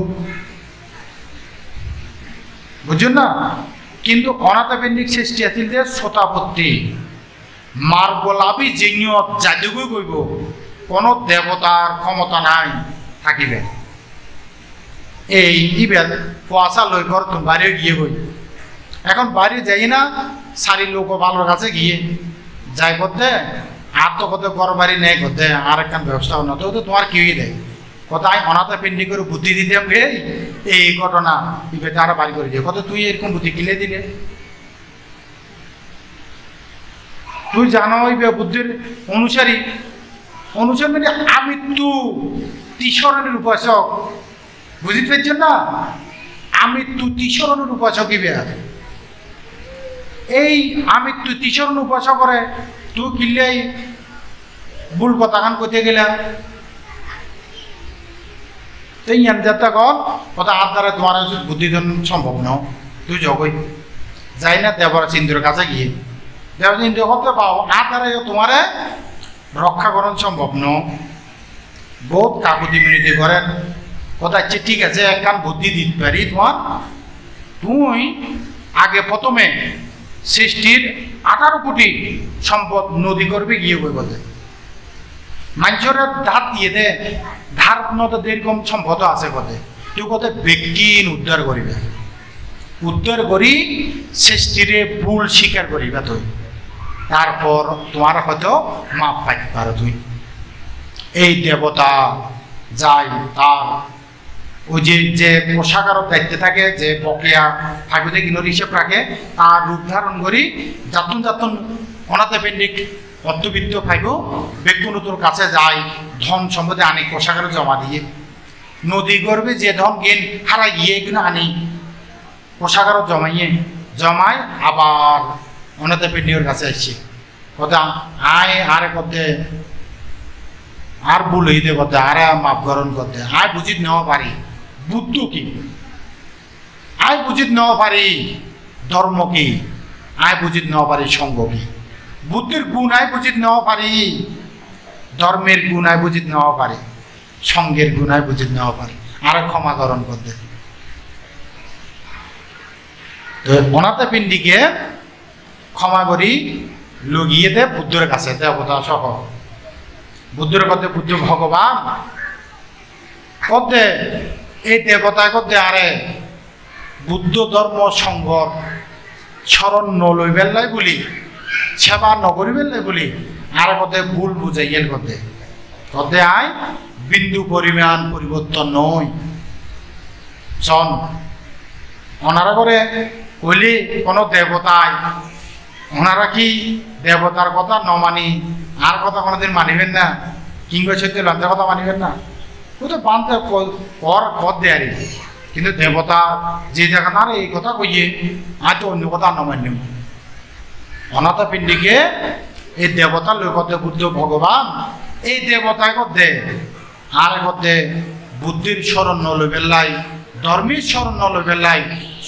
বুঝছেন না কিন্তু অনাথ পেন্ডিক সৃষ্টি আছিল যে শতাপত্তি মার গোলাপি জিনিয়ত যাদুগুই কইব কোনো দেবতার ক্ষমতা নাই থাকিবে এই ইবেল পয়সা লই করতুন বাইরে গিয়ে বই এখন বাইরে যাই না সারি লোক ভালোর কাছে গিয়ে যাই করতে আর তো কত ঘর বাড়ি নেই করতে আর একখান ব্যবস্থা না তো তোমার কি দেয় কোথায় অনাথ পেন্ডি করে বুদ্ধি দিতাম এই ঘটনা ইবে তারা বাড়ি করে দিয়ে কত তুই এরকম বুদ্ধি কিলে দিলে তুই জানো ইবে বুদ্ধির অনুসারী অনুসারী মানে আমৃত্যু তিসরণের উপাসক বুঝতে পারছেন না আমৃত্যু তিসরণের উপাসক ইবে এই আমৃত্যু তিসরণ উপাসক করে তুই কিনলে ভুল কথা খান কোথায় গেলাম এই যাত্রা কর কথা হাত দ্বারা তোমার বুদ্ধিদান সম্ভব নয় তুই জগই যাই না দেবরাজ ইন্দ্রের কাছে গিয়ে দেবরাজ ইন্দ্র করতে পাও হাত দ্বারা তোমার রক্ষা করার সম্ভব নয় বহুত কাকুতি মিনতি করেন কথা হচ্ছে ঠিক আছে একখান বুদ্ধি দিতে পারি তোমার তুই আগে প্রথমে সৃষ্টির 18 কোটি সম্পদ নদী করবে গিয়ে বই বলতে মানুষের ধার দিয়ে দে ধার মতো এরকম সম্পদ আছে কতে তুই কত ব্যক্তিন উদ্ধার করিবে উদ্ধার করি সৃষ্টিরে ভুল স্বীকার করিবে তুই তারপর তোমার হয়তো মাপ পাইতে পারো তুই এই দেবতা যাই তার ওই যে কোষাগারের দায়িত্বে থাকে যে বকেয়া থাকবে কিনোর হিসেব রাখে তার রূপ ধারণ করি যাতন যাতন অনাথ পেন্ডিক অর্থবিত্ত ফাইব ব্যক্তিগতর কাছে যায় ধন সম্পদে আনি কোষাগারে জমা দিয়ে নদী গর্বে যে ধন গেন হারাই গিয়ে এগুলো আনি কোষাগারে জমায় আবার অনাথ পেন্ডিকের কাছে আসছে কথা আয় আরে করতে আর ভুল হইতে করতে আর মাপ গ্রহণ করতে আয় বুঝিত নেওয়া পারি বুদ্ধ কি আয় বুঝিত নেওয়া পারি ধর্ম কি আয় বুঝিত নেওয়া পারি সঙ্গ কি বুদ্ধির গুণ আয় বুঝিত নেওয়া পারি ধর্মের গুণ আয় বুঝিত নেওয়া পারি সঙ্গের গুণ আয় বুঝিত নেওয়া পারি আর ক্ষমা গ্রহণ করতে তো অনাথ পিণ্ডিকে ক্ষমা করি লগিয়ে দে বুদ্ধের কাছে দেবতা সহ বুদ্ধের কথা বুদ্ধ ভগবান কতে এই দেবতা কতে আরে বুদ্ধ ধর্ম সংঘর স্মরণ নলই বেল্লাই বলি সেবা নগরী বেল্লাই বলি আর কতে ভুল বুঝাইয়ের কতে কতে আয় বিন্দু পরিমাণ পরিবর্তন নয় জন ওনারা করে কইলি কোনো দেবতায় ওনারা কি দেবতার কথা ন মানি আর কথা কোনোদিন মানিবেন না কিংবা সত্যি লজ্জার কথা মানিবেন না ও তো বানতে কর দেয়ারি কিন্তু দেবতা যে জায়গা না এই কথা কইয়ে আর তো অন্য কথা ন মান্য অনাথ পিণ্ডিকে এই দেবতার লোক বুদ্ধ ভগবান এই দেবতায় দে আর দে বুদ্ধির স্মরণ নলই বেল্লাই ধর্মের স্মরণ নলই বেল্লাই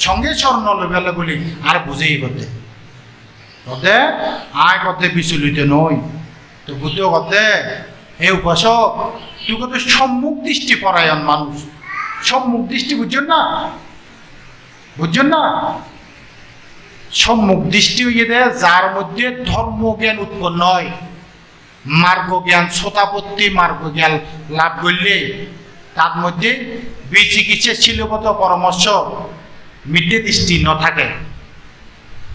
সঙ্গে স্মরণ নলই বেল্লাই বলি আর বুঝেই করতে কতে আয় কতে বিচলিত নই তো বুদ্ধ কতে এই উপাসক তুই কত সম্মুখ দৃষ্টি পরায়ণ মানুষ সম্মুখ দৃষ্টি বুঝছেন না সম্মুখ দৃষ্টি হইয়ে দেয় যার মধ্যে ধর্ম জ্ঞান উৎপন্ন হয় মার্গ জ্ঞান শতাপত্তি মার্গ জ্ঞান লাভ করলে তার মধ্যে বিচিকিৎসা শিলগত পরামর্শ মিথ্যে দৃষ্টি ন থাকে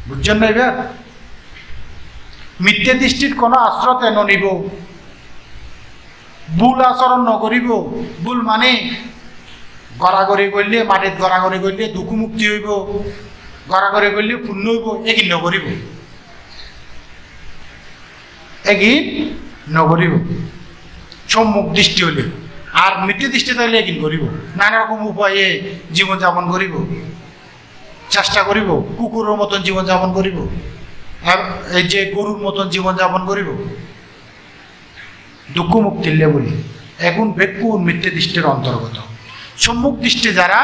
বুঝছেন না এবার মিথ্যে দৃষ্টির কোনো আশ্রয় তেন নিব ভুল আচরণ নকরিব ভুল মানে গড়াগড়ি করলে মাটিত গড়াগড়ি করলে দুঃখ মুক্তি হইব গড়াগড়ি করলে পূর্ণ হইব এগিন নকরিব সম্মুখ দৃষ্টি হইলে আর মিথ্যে দৃষ্টি তাহলে এগিন করিব নানা রকম উপায়ে জীবনযাপন করিব চেষ্টা করিব কুকুরের মতন জীবনযাপন করিব আর এই যে গরুর মতন জীবনযাপন করিব দুঃখ মুক্তিলে বলি এখন বেকুন মিথ্যে দৃষ্টির অন্তর্গত সম্মুখ দৃষ্টি যারা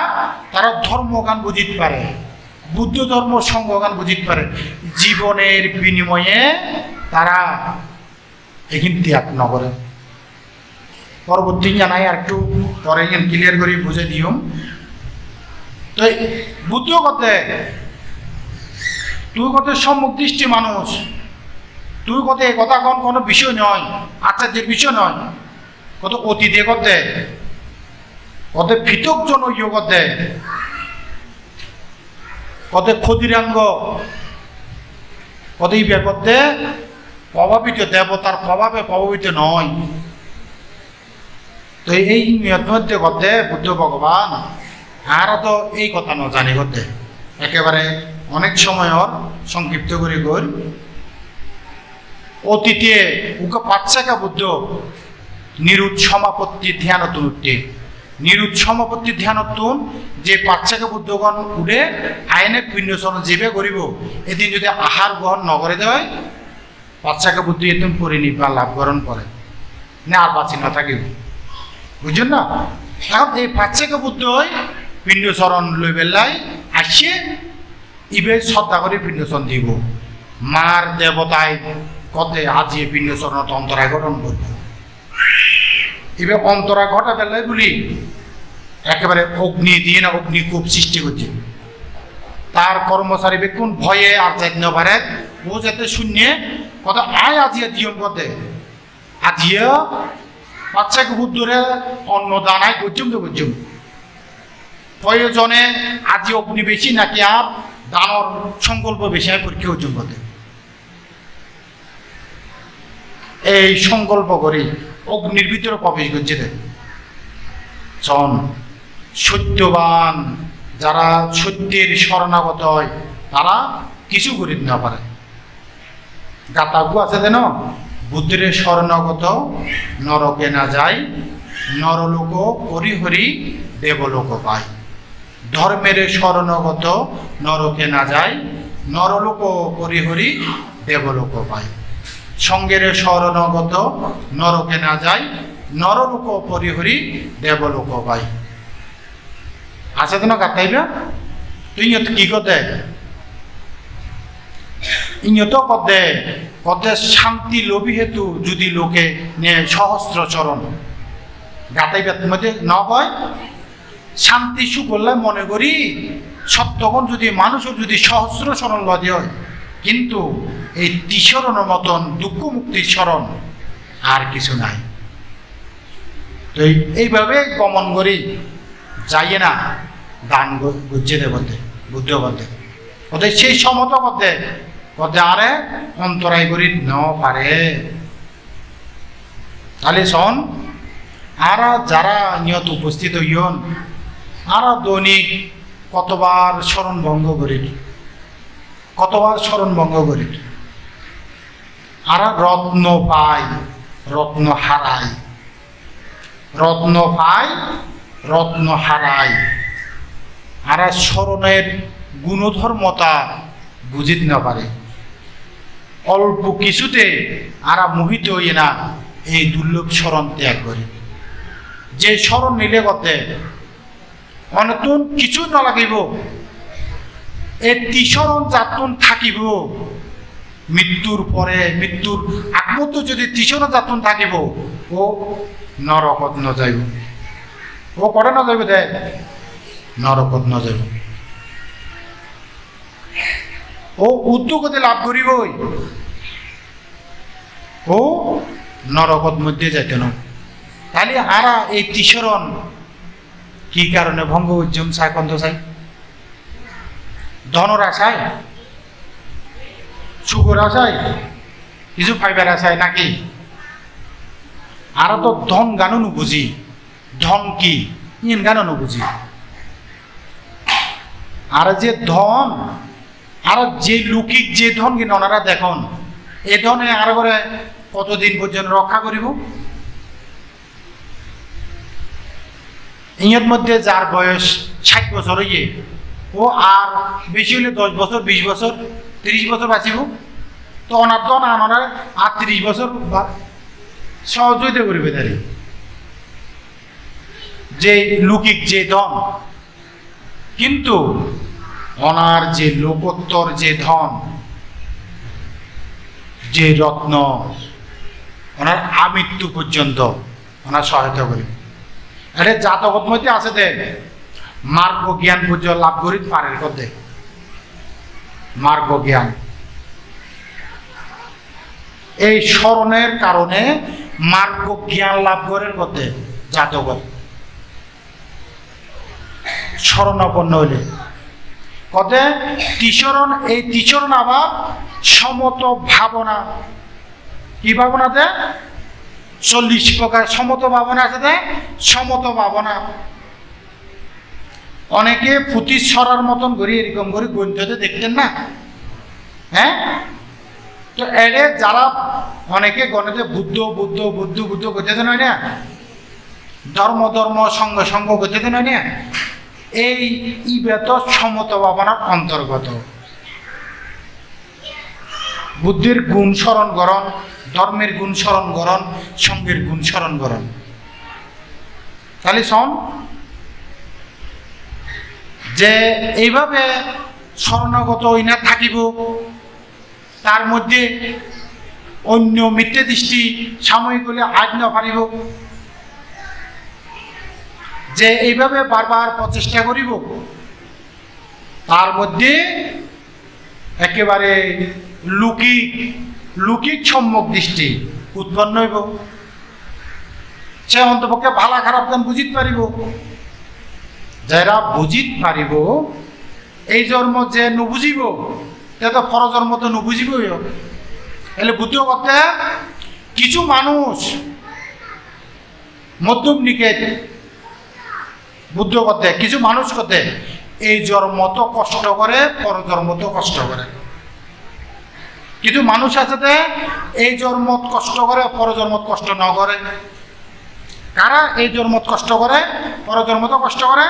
তারা ধর্মগান বুঝিতে পারে বুদ্ধ ধর্ম সংঘগান বুঝিতে পারে জীবনের বিনিময়ে তারা এখান ত্যাগ নগরে পরবর্তী জানাই আর একটু পরে ক্লিয়ার করে বুঝে দিও। তো বুদ্ধ কথা তুই কত সম্মুখ দৃষ্টি মানুষ, তুই কত এই কথা কোনো বিষয় নয়, আচার্যের বিষয় নয়, কত অতীতে করতে কত পৃথকজন ইয়ে করতে কত ক্ষতিরাঙ্গ কত এই ব্যাপারতে প্রভাবিত দেবতার প্রভাবে প্রভাবিত নয়। তো এই মধ্যে করতে বুদ্ধ ভগবান আরও তো এই কথা ন জানি করতে একেবারে অনেক সময়র সংক্ষিপ্ত করে গর অতীতে উকে পাচ্ছাকা বুদ্ধ নিরুৎ সমাপত্তি ধ্যানতুন উঠতে নিরুৎ সমাপত্তি ধ্যানতুন যে পাচ্ছাকা বুদ্ধগণ উঠে আইনে পিণ্ডচরণ জীবে করিব এদিন যদি আহার গ্রহণ নগরে দেয় পাচ্ছাকা বুদ্ধ এদিন পরিনির্বাণ লাভ গ্রহণ করে না আর বাঁচি না থাকিব, বুঝছেন না? এখন এই পাচ্ছাকা বুদ্ধ পিণ্ডচরণ লই বেলায় আসিয়ে ইবে শ্রদ্ধা করে পিণ্ডচরণ দিব, মার দেবতায় কতে আজিয়ে পিণ্ডচরণ অন্তরায় গঠন করব। এবার অন্তরা ঘটা বেলায় বলি একেবারে অগ্নি দিয়ে না অগ্নিকূপ সৃষ্টি করছে, তার কর্মচারী বেকুন ভয়ে আর যাইতে পারে ও যাতে শূন্যে কত আয় আজিয়া দিয়ম কতে আজিয়া বাচ্চাকে বুদ্ধরে অন্ন দানায় করছুম তো করছুম প্রয়োজনে আজি অগ্নি বেশি নাকি আর দানর সংকল্প বেশি হয় পরীক্ষা অর্জন করতে এই সংকল্প করি অগ্নির ভিতরে প্রবেশ করছে সত্যবান যারা সত্যের শরণাগত হয় তারা কিছু করি না পারে। গাতাগু আছে যেন বুদ্ধের শরণাগত নরকে না যায় নরলোক পরিহরি দেবলোক পায়, ধর্মের শরণাগত নরকে না যায় নরলোক পরিহরি দেবলোক পায়, সঙ্গের শরণাগত নরকে না যায় নরলোক পরিহরি দেবলোক পাই। আছে তো না কাটাইবে তুই কি করতে ইয়ত কদে কদে শান্তি লোভী হেতু যদি লোকে নে সহস্র চরণ গাতাইবে মধ্যে ন কয় শান্তি সুখ করলে মনে করি সত্যগণ যদি মানুষের যদি সহস্র চরণ লদে হয় কিন্তু এই তিসরণের মতন দুঃখ মুক্তির স্মরণ আর কিছু নাই। তো এইভাবে গমন করি যাইয়ে না দান গুজ্জে দেবতে বুদ্ধ বলতে ওদের সেই সমত করতে করতে আরে অন্তরায় করি ন পারে। তাহলে শোন আর যারা নিয়ত উপস্থিত হইন আর দৈনিক কতবার স্মরণ ভঙ্গ করি কতবার স্মরণ ভঙ্গ করি আর রত্ন পাই রত্ন হারাই রত্ন পাই রত্ন হারাই আর স্মরণের গুণধর্মতা বুঝিতে না পারে অল্প কিছুতে আর মোহিত হইয়ে না এই দুর্লভ স্মরণ ত্যাগ করে যে স্মরণ নিলে করতে অনতুন কিছু না লাগিব এই তিসরণ যাতন থাকিব মৃত্যুর পরে মৃত্যুর আগমত যদি তিসরণ যাতন থাকিব ও নরকত ন যাইব ও করে না যাইব দে নরকত ন যাইব ও উদ্যোগতে লাভ করিবই ও নরকত মধ্যে যাইতে না। তাহলে আরা এই তিসরণ কি কারণে ভঙ্গ উজ্জম চাই কন্ধ চাই ধনের আশায় সুখের আশায় কিছু ফাইবার আশায় নাকি আর তো ধন গানও নুবুঝি ধন কি ইন গানও নুবুঝি আর যে ধন আর যে লৌকিক যে ধন কিনা ওনারা দেখুন এ ধনে আর করে কতদিন পর্যন্ত রক্ষা করিব ইয়ের মধ্যে যার বয়স 60 বছর হইয়ে ও আর বেশি হলে 10 বছর 20 বছর 30 বছর বাঁচিব তো ওনার ধন আমরা আর 30 বছর সহযোগিতা করিবে তারি যে লৌকিক যে ধন কিন্তু ওনার যে লোকোত্তর যে ধন যে রত্ন ওনার আমৃত্যু পর্যন্ত ওনার সহায়তা করি। এটা জাতকত মধ্যে আছে দে মার্গ জ্ঞান পর্যন্ত লাভ করি পারের করতে মার্গ জ্ঞান এই স্মরণের কারণে মার্গ জ্ঞান লাভ করার করতে জাতকত স্মরণাপন্ন হইলে কতে তিসরণ এই তিসরণ আবার সমত ভাবনা কি ভাবনাতে 40 প্রকার সমত ভাবনা আছে দে সমত ভাবনা অনেকে পুঁতি ছড়ার মতন করি এরকম করে গ্রন্থতে দেখতেন না হ্যাঁ তো এরে যারা অনেকে গণিতে বুদ্ধ বুদ্ধ বুদ্ধ বুদ্ধ করতেছেন হয় না ধর্ম ধর্ম সঙ্গ সঙ্গ করতেছেন হয় না এই ইবেত সমত ভাবনার অন্তর্গত বুদ্ধির গুণ স্মরণ করণ ধর্মের গুণ স্মরণ করণ সঙ্গের গুণ স্মরণ করণ তাহলে শোন যে এইভাবে শরণাগত হইনা থাকিব তার মধ্যে অন্য মিথ্যে দৃষ্টি সাময়িক হলে আজ না পারিব যে এইভাবে বারবার প্রচেষ্টা করিব তার মধ্যে একেবারে লৌকিক সম্যক দৃষ্টি উৎপন্ন হইব সে অন্তপক্ষে ভালো খারাপ গান বুঝিতে পারিব যারা বুঝিত পারিব এই জন্ম যে নুবুঝিব তে তো পরজন্ম তো নুবুঝিব এলে বুদ্ধ করতে কিছু মানুষ মধ্যম নিকেট বুদ্ধ করতে কিছু মানুষ করতে এই জন্ম তো কষ্ট করে পরজন্ম তো কষ্ট করে কিছু মানুষ আছে এই জন্মত কষ্ট করে পরজন্মত কষ্ট না করে কারা এই জন্মত কষ্ট করে পরজন্মত কষ্ট করে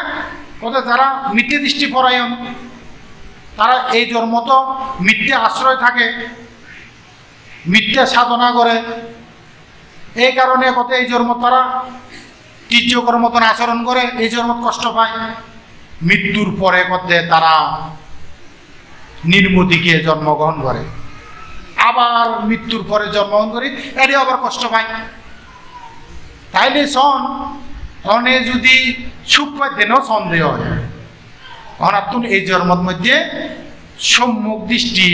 কোথায় যারা মিথ্যে দৃষ্টি পরায়ণ তারা এই জন্মত মিথ্যে আশ্রয় থাকে মিথ্যে সাধনা করে এই কারণে কত এই জন্ম তারা তীর্যকর মতন আচরণ করে এই জন্মত কষ্ট পায় মৃত্যুর পরে করতে তারা নির্মতিকে জন্মগ্রহণ করে আবার মৃত্যুর পরে জন্মগ্রহণ করি এটি আবার কষ্ট পায় তাইলে সন অনে যদি সুখ পাইতেন সন্দেহ হয় অনাতুন এই জন্মের মধ্যে সম্মুখ দৃষ্টি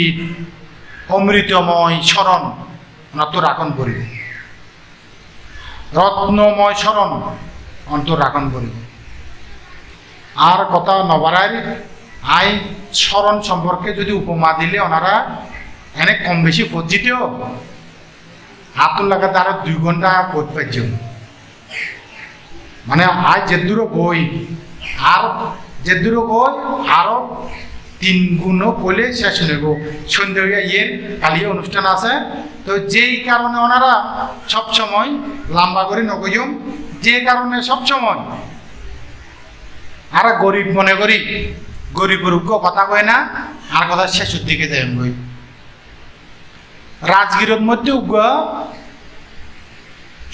অমৃতময় স্মরণ অনাত্ম রাখন করিবে রত্নময় স্মরণ অন্তর রাখন করিবে আর কথা নবারায় আই স্মরণ সম্পর্কে যদি উপমা দিলে ওনারা এনে কম বেশি পরিচিত হাতুর লাগাতে আরো 2 ঘন্টা পড়তে পারছ মানে আজ যে দূর বই আর যে দূর বই আরো 3 গুণ বলে শেষ নেব সন্ধ্যে হইয়া ইয়ের কালি অনুষ্ঠান আছে তো যেই কারণে ওনারা সবসময় লম্বা করে নগজম যে কারণে সবসময় আর গরিব মনে করি গরিবের কথা কয় না আর কথা শেষের দিকে যায় বই রাজগীরের মধ্যে উগ্র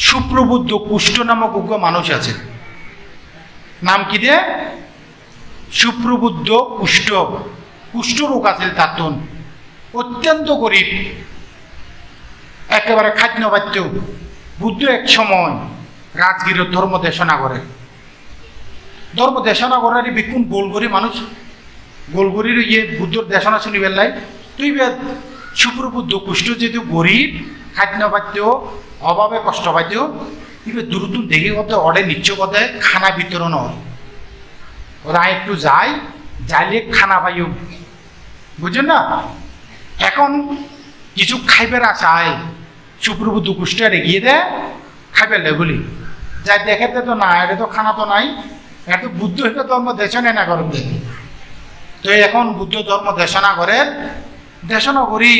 সুপ্রবুদ্ধ কুষ্ঠ নামক উগ্র মানুষ আছে নাম কি দে সুপ্রবুদ্ধ কুষ্ঠ রোগ আছে তার অত্যন্ত গরিব একেবারে খাদ্য বাদ্য বুদ্ধ এক সময় রাজগীরের ধর্ম দেশনা করে ধর্ম দেশনা করার বিকুন গোলগরি মানুষ গোলগরির ইয়ে বুদ্ধর দেশনা শুনিবেন লাই তুই সুপ্রবুদ্ধ কুষ্ঠ যেহেতু গরিব খাদ্য বাদ্য অভাবে কষ্ট পাইত এবার দূরতুন দেখে কথা অর্ডার নিশ্চয় কথা খানা বিতরণ হয় ওরা একটু যাইলে খানা পাইও বুঝছেন না এখন কিছু খাইবার আশায় সুপ্রবুদ্ধ কুষ্ঠ এগিয়ে দেয় খাইবার লেগুলি যাই দেখাতে তো না এটা তো খানা তো নাই এটা তো বুদ্ধ হইতে ধর্ম দেশনে না করেন দেখি তো এখন বুদ্ধ ধর্ম দেশনা করেন দেশনা করি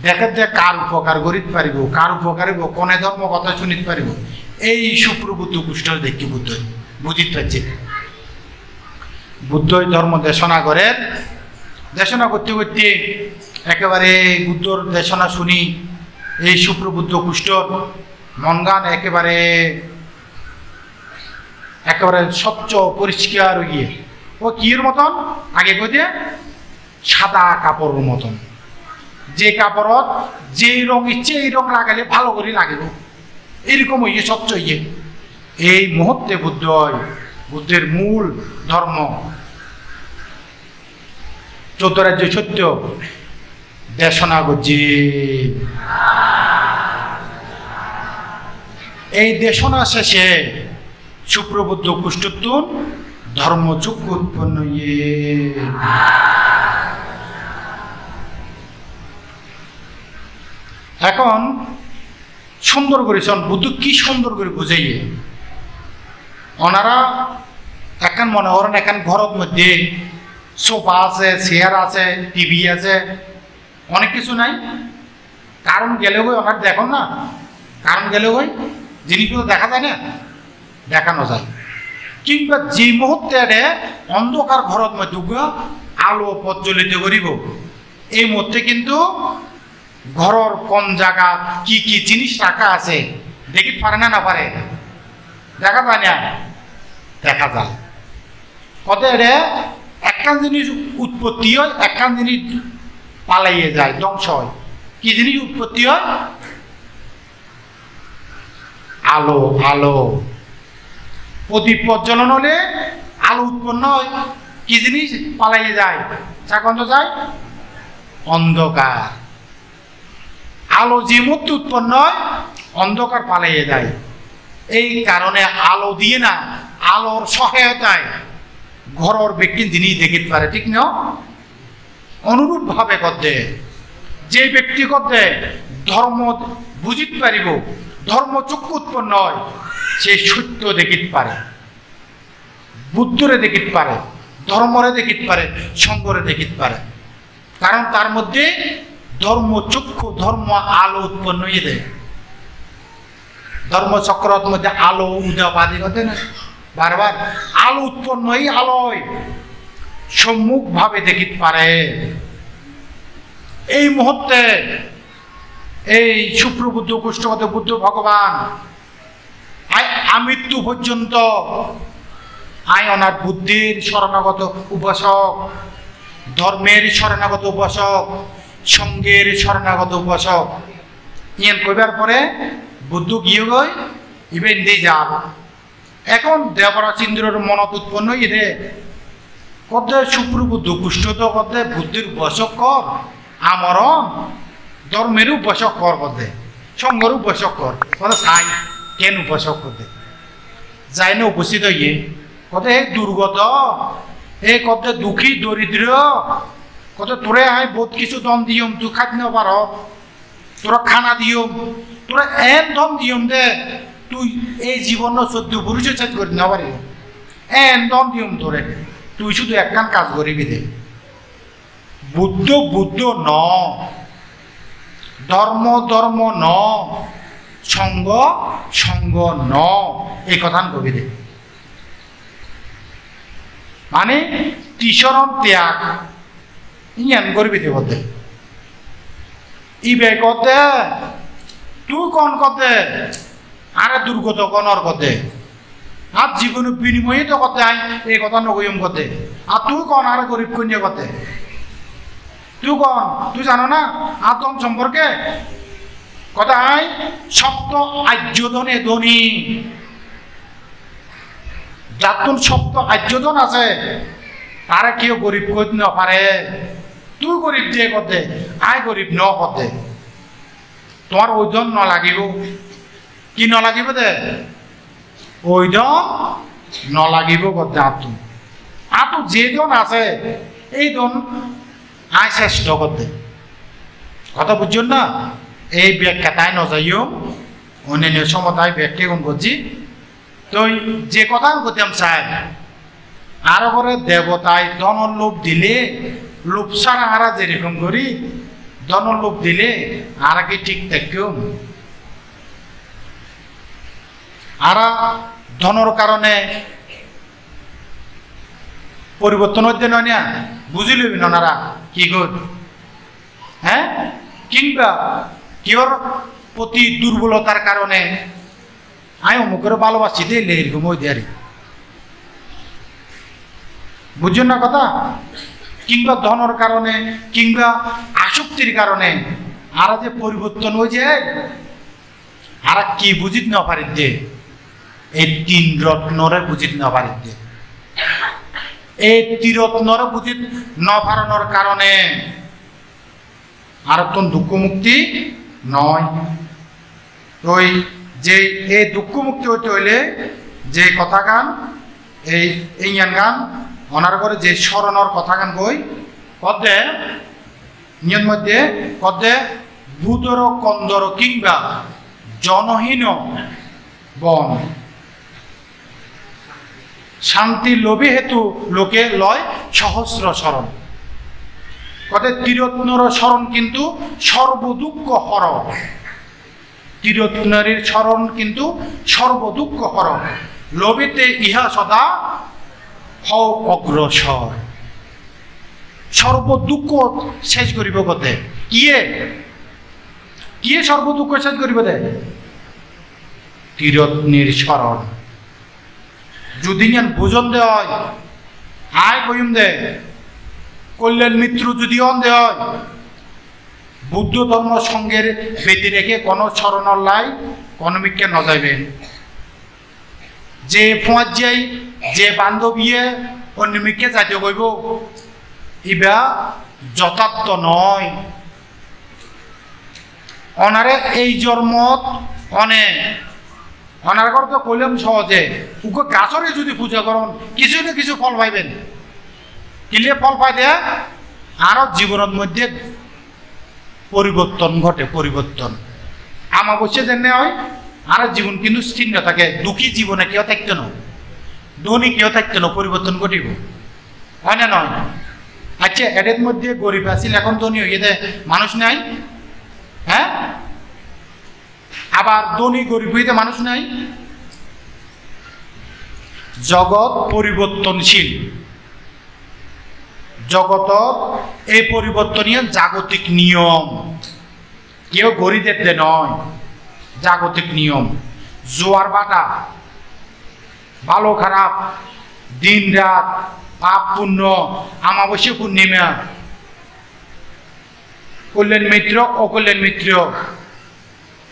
দেখে যে কার উপকার করিতে পারিব কার উপকারিব কোনে ধর্ম কথা শুনিতে পারিব এই সুপ্রবুদ্ধ কুষ্ঠ দেখি বুদ্ধ বুঝিতে পারছে বুদ্ধই ধর্ম দেশনা করে দেশনা করতে করতে একেবারে বুদ্ধর দেশনা শুনি এই সুপ্রবুদ্ধ কুষ্ঠর মন গান একেবারে স্বচ্ছ পরিষ্কার গিয়ে ও কির মতন আগে কই দিয়ে সাদা কাপড়ের মতন যে কাপড়ত যেই রং ইচ্ছে এই রং লাগালে ভালো করে লাগিব, এরকম হইয়ে স্বচ্ছ হইয়ে। এই মুহূর্তে বুদ্ধের মূল ধর্ম 14 রাজ্য সত্য দেশনা গজি। এই দেশনা শেষে সুপ্রবুদ্ধ কুষ্ঠোত্তর ধর্মচক্ষু উৎপন্ন ইয়ে। এখন সুন্দর করেছেন বুদ্ধ, কি সুন্দর করে বুঝাইয়ে। ওনারা এখন মনে করেন এখন ঘরের মধ্যে সোফা আছে, চেয়ার আছে, টিভি আছে, অনেক কিছু নাই, কারণ গেলে ওই ওনার দেখুন না, কারণ গেলে ওই জিনিসগুলো দেখা যায় না, দেখানো যায়। কিংবা যে মুহূর্তে অন্ধকার ঘরের মধ্যে আলো প্রজ্বলিত করিব, এই মুহূর্তে কিন্তু ঘরের কোন জায়গা কি কি জিনিস রাখা আছে দেখি পারে না পারে, দেখা যায় না, দেখা যায়। কত একখান জিনিস উৎপত্তি হয়, একখান জিনিস পালাইয়ে যায়, ধ্বংস হয়। কি জিনিস উৎপত্তি হয়? আলো। আলো প্রদীপ প্রজ্বলন হলে আলো উৎপন্ন হয়। কি জিনিস পালাইয়ে যায়? চাকন্দ যায় অন্ধকার। আলো যে মুহূর্তে উৎপন্ন হয় অন্ধকার পালাইয়ে যায়। এই কারণে আলো দিয়ে না, আলোর সহায়তায় ঘরের ব্যক্তি জিনিস দেখিতে পারে, ঠিক না? অনুরূপ ভাবে করতে যে ব্যক্তি করতে ধর্ম বুঝিতে পারিব, ধর্মচক্ষু উৎপন্ন হয়, সে সত্য দেখিতে পারে, বুদ্ধরে দেখিতে পারে, ধর্মরে দেখিতে পারে, সঙ্গরে দেখিতে পারে। কারণ তার মধ্যে ধর্মচক্ষু, ধর্ম আলো উৎপন্ন হয়ে দেয়। ধর্মচক্রের মধ্যে আলো উদাবাদী করতে না, বারবার আলো উৎপন্ন, এই আলোয় সম্মুখ ভাবে দেখিতে পারে। এই মুহূর্তে এই সুপ্রবুদ্ধ কুষ্ঠগত বুদ্ধ ভগবান আমৃত্যু পর্যন্ত ওনার বুদ্ধির শরণাগত উপাসক, ধর্মের শরণাগত উপাসক, সঙ্গের শরণাগত উপাসক। ইয়ান কইবার পরে বুদ্ধ গিয়ে গই ইবেন দিয়ে যাব। এখন দেবরাজ ইন্দ্রের মনত উৎপন্ন ইয়ে কত সুপ্রবুদ্ধ কুষ্ঠত কত বুদ্ধির উপাসক কর, আমরণ ধর্মের উপাসক কর, কদে সঙ্গের উপাসক কর, কত চাই কেন উপাসক করতে যাই না উপস্থিত হইয়ে কত হে দুর্গত, হে কত দুঃখী দরিদ্র, কত তোরে আয় বহুত কিছু দম দিয়ম, তুই খাইতে না পার, তোরা খানা দিয়ম, তোরা এন দম দিয়ম দে তুই এই জীবন 14 পুরুষের চাষ করি না পারি, এন দম দিয়ম তোরে, তুই শুধু একখান কাজ করিবি দে। বুদ্ধ বুদ্ধ ন, ধর্ম ধর্ম ন, সঙ্গ সঙ্গ ন, এই কথা কবি দে। মানে তিসরণ ত্যাগ ইয়ান করবি দে বলতে ইবে কতে তুই কোন কতে আরে দুর্গত কনর কতে আর জীবন বিনিময়ে তো কতে আই এই কথা নগইম কতে আর তুই কোন আরে গরিব কন্যা কতে তুই কোন তুই জানো না আতম সম্পর্কে কথা আই সপ্ত আর্যধনে ধনী যাতুন সপ্ত আর্যধন আছে তারা কেউ গরিব করতে না পারে তুই গরিব দিয়ে কতে আই গরিব ন কতে তোমার ওই ধন ন লাগিব কি ন লাগিব দে ওই ধন ন লাগিব কতে আতু আতু যে ধন আছে এই ধন আই শ্রেষ্ঠ করতে কথা বুঝছেন না এই ব্যাখ্যা তাই ন যাইও অন্যান্য সমতায় ব্যাখ্যা কোন করছি তো যে কথা করতাম চাই আরো করে দেবতায় ধনের লোভ দিলে লোভ ছাড়া আরা যেরকম করি ধনের লোভ দিলে আর কি ঠিক থাকেও আরা ধনের কারণে পরিবর্তন হচ্ছে নয় না বুঝি লবি নারা কি কর হ্যাঁ কিংবা কেউর প্রতি দুর্বলতার কারণে আমি অমুকের ভালোবাসি দিলে এরকম ওই দেয়ারি বুঝছেন না কথা কিংবা ধনের কারণে কিংবা আসক্তি শক্তির কারণে আর যে পরিবর্তন হয়ে যায় আর কি বুঝিত না পারি যে এই তিন রত্নরে বুঝিত না পারি যে এই ত্রিরত্নরে বুঝিত না পারানোর কারণে আর তো দুঃখ মুক্তি নয়। ওই যে এই দুঃখ মুক্তি হইতে হইলে যে কথা গান এই ইঞ্জান গান ওনার করে যে স্মরণর কথা গান বই কদে ইঞ্জান মধ্যে কদে ভূতর কন্দর কিংবা জনহীন বন শান্তি লোভে হেতু লোকে লয় সহস্র স্মরণ কদে ত্রিরত্নর স্মরণ কিন্তু সর্বদুঃখ হর ত্রিরত্নের স্মরণ কিন্তু সর্বদুঃখ হর লোভেতে ইহা সদা হও অগ্রসর সর্বদুঃখ শেষ করিব কতে কিয়ে কিয়ে সর্বদুঃখ শেষ করিব দে ত্রিরত্নের স্মরণ যদি ভোজন দে হয় আয় কইম দে কল্যাণ মিত্র যদি অন দে হয় বুদ্ধ ধর্ম সঙ্গের বেদি রেখে কোন স্মরণর লাই কোনমিককে ন যাইবেন যে ফোঁয়ার যাই যে বান্ধবীয়ে অন্যমিককে যাইতে কইব ইবা যথার্থ নয়। অনারে এই জন্মত অনেক অনার করতে কইলাম সহজে উকে গাছরে যদি পূজা করুন কিছু না কিছু ফল পাইবেন কিলে ফল পাই দেয়া আরো জীবনের মধ্যে পরিবর্তন ঘটে পরিবর্তন আমাবস্যা যেন হয় আর জীবন কিন্তু স্থির না থাকে দুঃখী জীবনে কেউ থাকতো না ধনী কেউ থাকতো না পরিবর্তন ঘটিব হয় না নয়। আচ্ছা এদের মধ্যে গরিব আছিল এখন ধনী হয়ে যায় মানুষ নাই হ্যাঁ আবার ধনী গরিব হইতে মানুষ নাই জগৎ পরিবর্তনশীল জগত এই পরিবর্তনীয় জাগতিক নিয়ম কেউ গরিবদের নয় জাগতিক নিয়ম জোয়ার বাটা ভালো খারাপ দিন রাত পাপ পুণ্য অমাবস্যা পূর্ণিমা কল্যাণ মিত্র অকল্যাণ মিত্র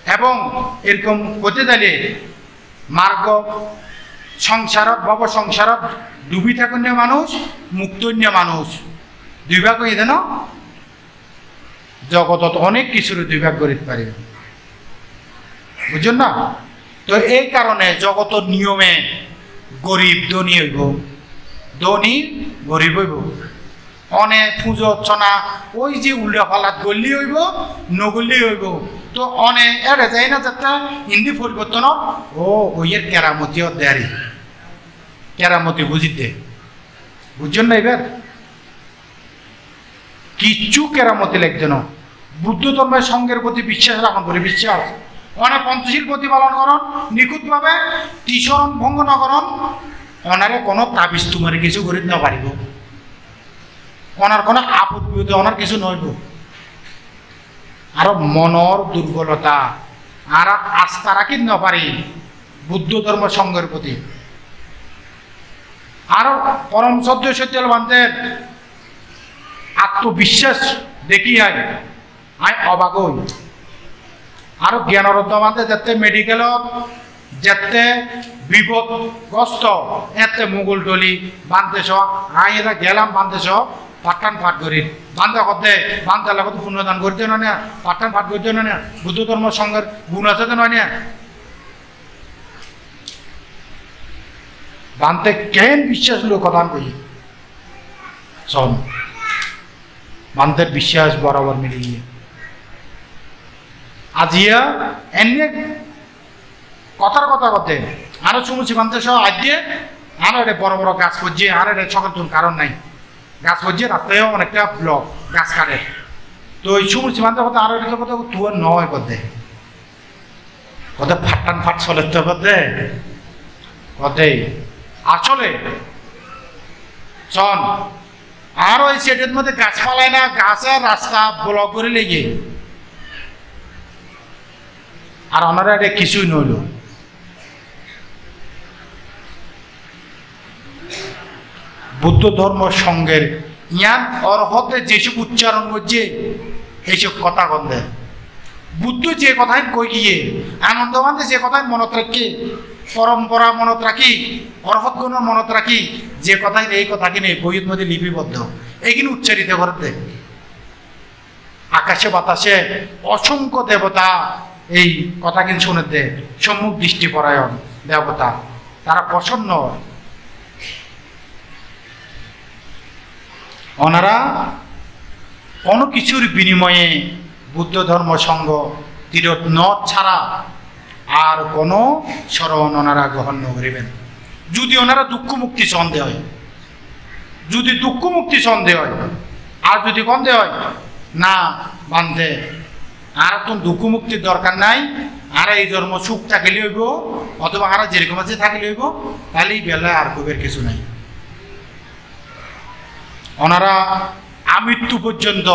এবং এরকম হতে গেলে মার্গ সংসারত ভব সংসারত ডুবি থাকুন মানুষ মুক্তন্য মানুষ দুই ভাগ হয়ে দেন জগতত অনেক কিছুর দুই ভাগ করিতে পারিবে বুঝছেন না। তো এই কারণে জগতর নিয়মে গরিব ধনী হইব ধনী গরিব হইব অনেক পুজো অর্চনা ওই যে উল্টা ফালাত গল্লি হইব নগল্লি হইব তো অনেক এড়ে যাই না যাতে হিন্দি পরিবর্তন ও ওইয়ের কেরামতি দেয়ারি কেরামতি বুঝিতে বুঝছেন না এবার কিচ্ছু কেরামতি লাগছে না বুদ্ধ ধর্মের সঙ্গের প্রতি বিশ্বাস রাখুন করে বিশ্বাস অনেক পঞ্চশীল প্রতিপালন করন নিখুঁত ভাবে তিসরণ ভঙ্গ না করন ওনারে কোনো তাবিজ তোমার কিছু করে না পারিব ওনার কোনো আপদ বিপদে ওনার কিছু নইব আর মনর দুর্বলতা আর আস্থা রাখি না পারি বুদ্ধ ধর্ম সঙ্গের প্রতি আর পরম সত্য সত্যল বান্ধের আত্মবিশ্বাস দেখি আই অবাক হই আর জ্ঞানরত্ন বান্ধে যাতে মেডিকেল যাতে বিপদগ্রস্ত এতে মুগল টলি বান্ধেছ আই এরা গেলাম বান্ধেছ পাঠান পাঠ করি বান্ধা করতে বান্ধা লাগত পুণ্যদান করতে নয় না পাঠান পাঠ করতে নয় না বুদ্ধ ধর্ম সঙ্গের গুণ আছে তো নয় না বান্ধে কেন বিশ্বাস লোক কথা কই শোন বান্ধের বিশ্বাস বরাবর মিলিয়ে আজিয়া এনে কথার কথা কথা আরো শুনছি বান্ধে সব আজ দিয়ে আরো এটা বড় বড় গাছ করছে আর এটা সকল কারণ নাই গাছ করছে রাস্তায়ও অনেকটা ব্লক গাছ কাটে তো এই শুনছি বান্ধে কথা আরো এটা কথা তুয়ার নয় কথা কথা ফাটান ফাট চলে তো কথা কথাই আসলে শোন আর ওই সেটের মধ্যে গাছ পালায় না গাছের রাস্তা ব্লক করে লেগে আর ওনারা এটা কিছুই নইল বুদ্ধ ধর্ম সঙ্গের ইয়ান অর্হতে যেসব উচ্চারণ করছে এইসব কথা গন্ধে বুদ্ধ যে কথাই কই গিয়ে আনন্দ বান্ধে যে কথাই মনত রাখি পরম্পরা মনত রাখি অর্হত গুণ মনত রাখি যে কথাই এই কথা কিনে বইয়ের মধ্যে লিপিবদ্ধ এইগুলো উচ্চারিত করতে আকাশে বাতাসে অসংখ্য দেবতা এই কথা কিন্তু শুনে দে সম্মুখ দৃষ্টিপরায়ণ দেবতা তারা প্রসন্ন ওনারা কোনো কিছুর বিনিময়ে বুদ্ধ ধর্ম সঙ্গ তীরথ নদ ছাড়া আর কোনো শরণ ওনারা গ্রহণ করিবেন যদি ওনারা দুঃখ মুক্তি সন্দেহ হয় যদি দুঃখ মুক্তি সন্দেহ হয় আর যদি সন্দেহ হয় না বান্ধে আর তো দুঃখ মুক্তির দরকার নাই আর এই ধর্ম সুখ থাকিলে হইব অথবা আর যেরকম আছে থাকিলে হইব তাহলে এই বেলায় আর কবের কিছু নাই ওনারা আমৃত্যু পর্যন্ত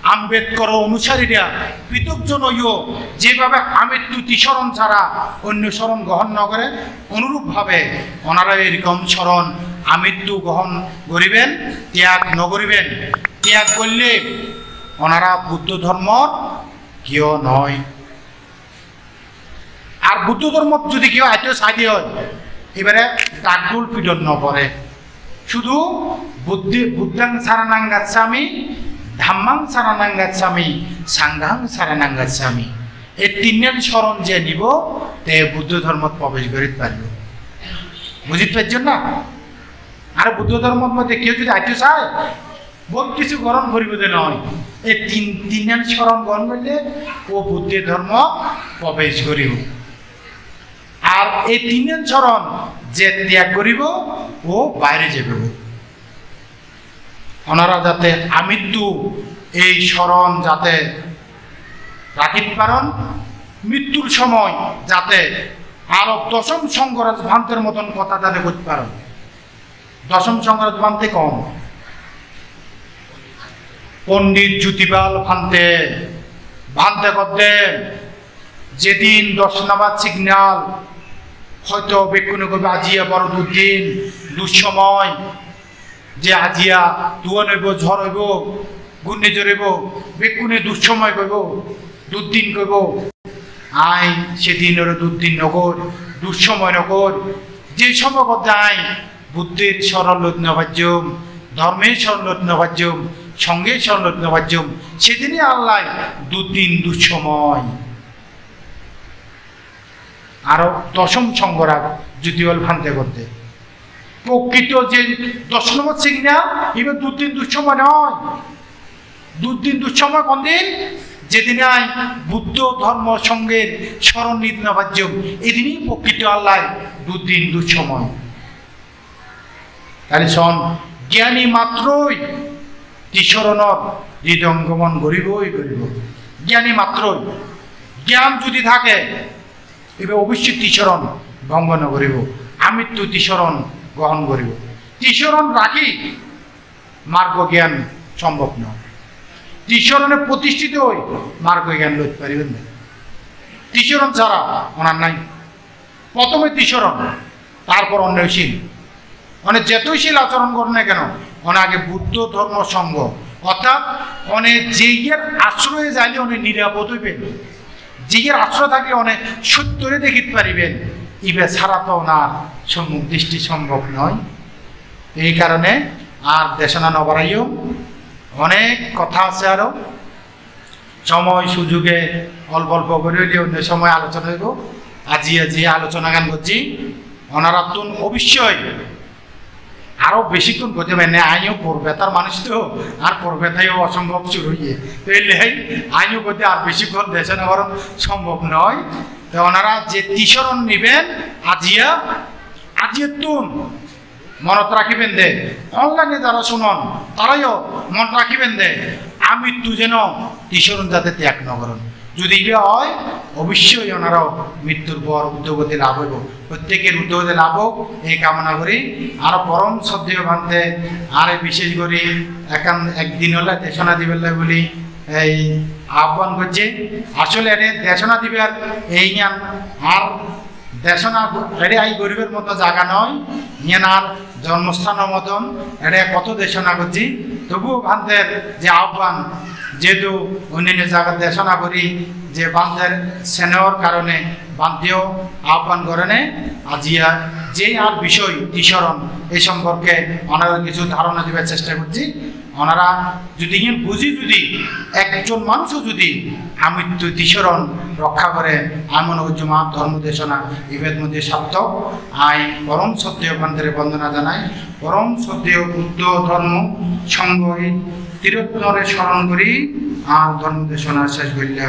আম্বেদকর অনুসারীরা পৃথকজন হইও যেভাবে আমৃত্যু তিসরণ ছাড়া অন্য শরণ গ্রহণ না করে অনুরূপভাবে ওনারা এরকম শরণ আমৃত্যু গ্রহণ করিবেন ত্যাগ নকরিবেন ত্যাগ করলে ওনারা বুদ্ধ ধর্মর কেউ নয় আর বুদ্ধ ধর্ম যদি কেউ আইতে সাইডে হয় এবারে ডাকডুল পিডন নপরে শুধু বুদ্ধাং সারানাং গাচ্ছামি ধাম্মাং সারানাং গাচ্ছামি সাংঘাং সারানাং গাচ্ছামি এই তিনজন শরণ যে নিব তে বুদ্ধ ধর্মত প্রবেশ করিতে পারবে বুঝিতে পারছেন না আর বুদ্ধ ধর্মর মধ্যে কেউ যদি আইতে চায় বহুত কিছু গ্রহণ করিব নয় এই তিনজন শরণ গ্রহণ করলে ও বুদ্ধ ধর্ম প্রবেশ করিব আর এই তিনজন শরণ যে ত্যাগ করিব ও বাইরে যাবে ওনারা যাতে আমৃত্যু এই শরণ যাতে রাখিতে পারেন মৃত্যুর সময় যাতে আরো দশম সংঘরাজ ভান্তের মতন কথা যাতে করতে পারেন দশম সংঘরাজ ভান্তে কম পণ্ডিত জ্যোতিবাল ভান্তে ভান্তে করতে যেদিন 10 নাম্বার সিগন্যাল হয়তো বেকুনে করবে আজিয়া বড় দুদিন দুঃসময় যে আজিয়া তুয়া নইব ঝড় হইব গুণে জড়িব বেকুনে দুঃসময় কইব দুদিন কইব আই সেদিন ওর দুদিন নগর দুঃসময় নগর যে সময় কথা আই বুদ্ধির সরল নবাজ্যম ধর্মের সরল নবাজ্যম সঙ্গে সরল নবাজ্যম সেদিনই আল্লাহ দুদিন দুঃসময় আরো দশম সংঘরাগ যুদিওল ভান্তে করতে প্রকৃত যে 10 নম্বর সিগন্যাল এবার দুদিন দুঃসময় নয় দুদিন দুঃসময় কোন দিন যেদিনে আই বুদ্ধ ধর্ম সঙ্গের স্মরণ নির্ণবাজ্য এদিনই প্রকৃত আল্লাহ দুদিন দুঃসময় তাহলে শোন জ্ঞানী মাত্রই তিসরণর হৃদয়ঙ্গমন করিবই করিব জ্ঞানী মাত্রই জ্ঞান যদি থাকে এবার অবশ্যই তিসরণ ভঙ্গ করিব আমৃত্যু তিসরণ গ্রহণ করিব তিসরণ রাখি মার্গ জ্ঞান সম্ভব নয় তিসরণে প্রতিষ্ঠিত হই মার্গ জ্ঞান লইতে পারিবেন না তিসরণ ছাড়া ওনার নাই প্রথমে তিসরণ তারপর অন্যশীল মানে যেতইশীল আচরণ করুন না কেন ওনা আগে বুদ্ধ ধর্ম সঙ্গ অর্থাৎ অনেক যেইয়ের আশ্রয়ে যাইলে অনেক নিরাপদ হইবেন যেইয়ের আশ্রয় থাকলে অনেক সত্যরে দেখিতে পারিবেন ইবে ছাড়া তো ওনার সম্মুখ দৃষ্টি সম্ভব নয় এই কারণে আর দেশনা নবারাইও অনেক কথা আছে আরো সময় সুযোগে অল্প অল্প করে হইলে অন্য সময় আলোচনা হইব আজি আলোচনা গান করছি ওনারা তো অবশ্যই আরো বেশিক্ষণ করতে পারে না আইও পড়বে তার মানুষ তো আর পড়বে তাইও অসম্ভব শুরু হইয়ে তো এলে আইও করতে আর বেশিক্ষণ দেশে নেওয়ার সম্ভব নয় তো ওনারা যে তিসরণ নিবেন আজিয়া তুন মনত রাখিবেন দে অনলাইনে যারা শুনন তারাইও মন রাখিবেন দে আমৃত্যু যেন তিসরণ যাতে ত্যাগ নকরণ যদি এটা হয় অবশ্যই ওনারাও মৃত্যুর পর উদ্যোগতে লাভ হইব প্রত্যেকের উদ্যোগতে লাভ হোক এই কামনা করি আর পরম শ্রদ্ধেয় ভান্তে আর বিশেষ করে একদিন হলে দেশনা দিবেন বলি এই আহ্বান করছে আসলে এটা দেশনা দিবে আর এই জ্ঞান আর দেশনা এটা এই গরিবের মতো জায়গা নয়, ইয়ানার জন্মস্থানের মতন এটা কত দেশনা করছি, তবুও বান্ধের যে আহ্বান, যেহেতু অন্যান্য জায়গার দেশনা করি যে বান্ধের স্নেহর কারণে বান্ধেও আহ্বান করেন আজিয়া যে আর বিষয় তিসরণ এই সম্পর্কে ওনারা কিছু ধারণা দেওয়ার চেষ্টা করছি। ওনারা যদি বুঝি, যদি একজন মানুষও যদি আমৃত্যু তিসরণ রক্ষা করে আমি মনে করছি মা ধর্ম দেশনা ইবেদ মধ্যে সার্থক। আই পরম শ্রদ্ধেয় বান্ধের বন্দনা জানাই, পরম শ্রদ্ধেয় বুদ্ধ ধর্ম সঙ্গ তিরোত্তরে স্মরণ করি আর ধর্ম দেশনা শেষ করলে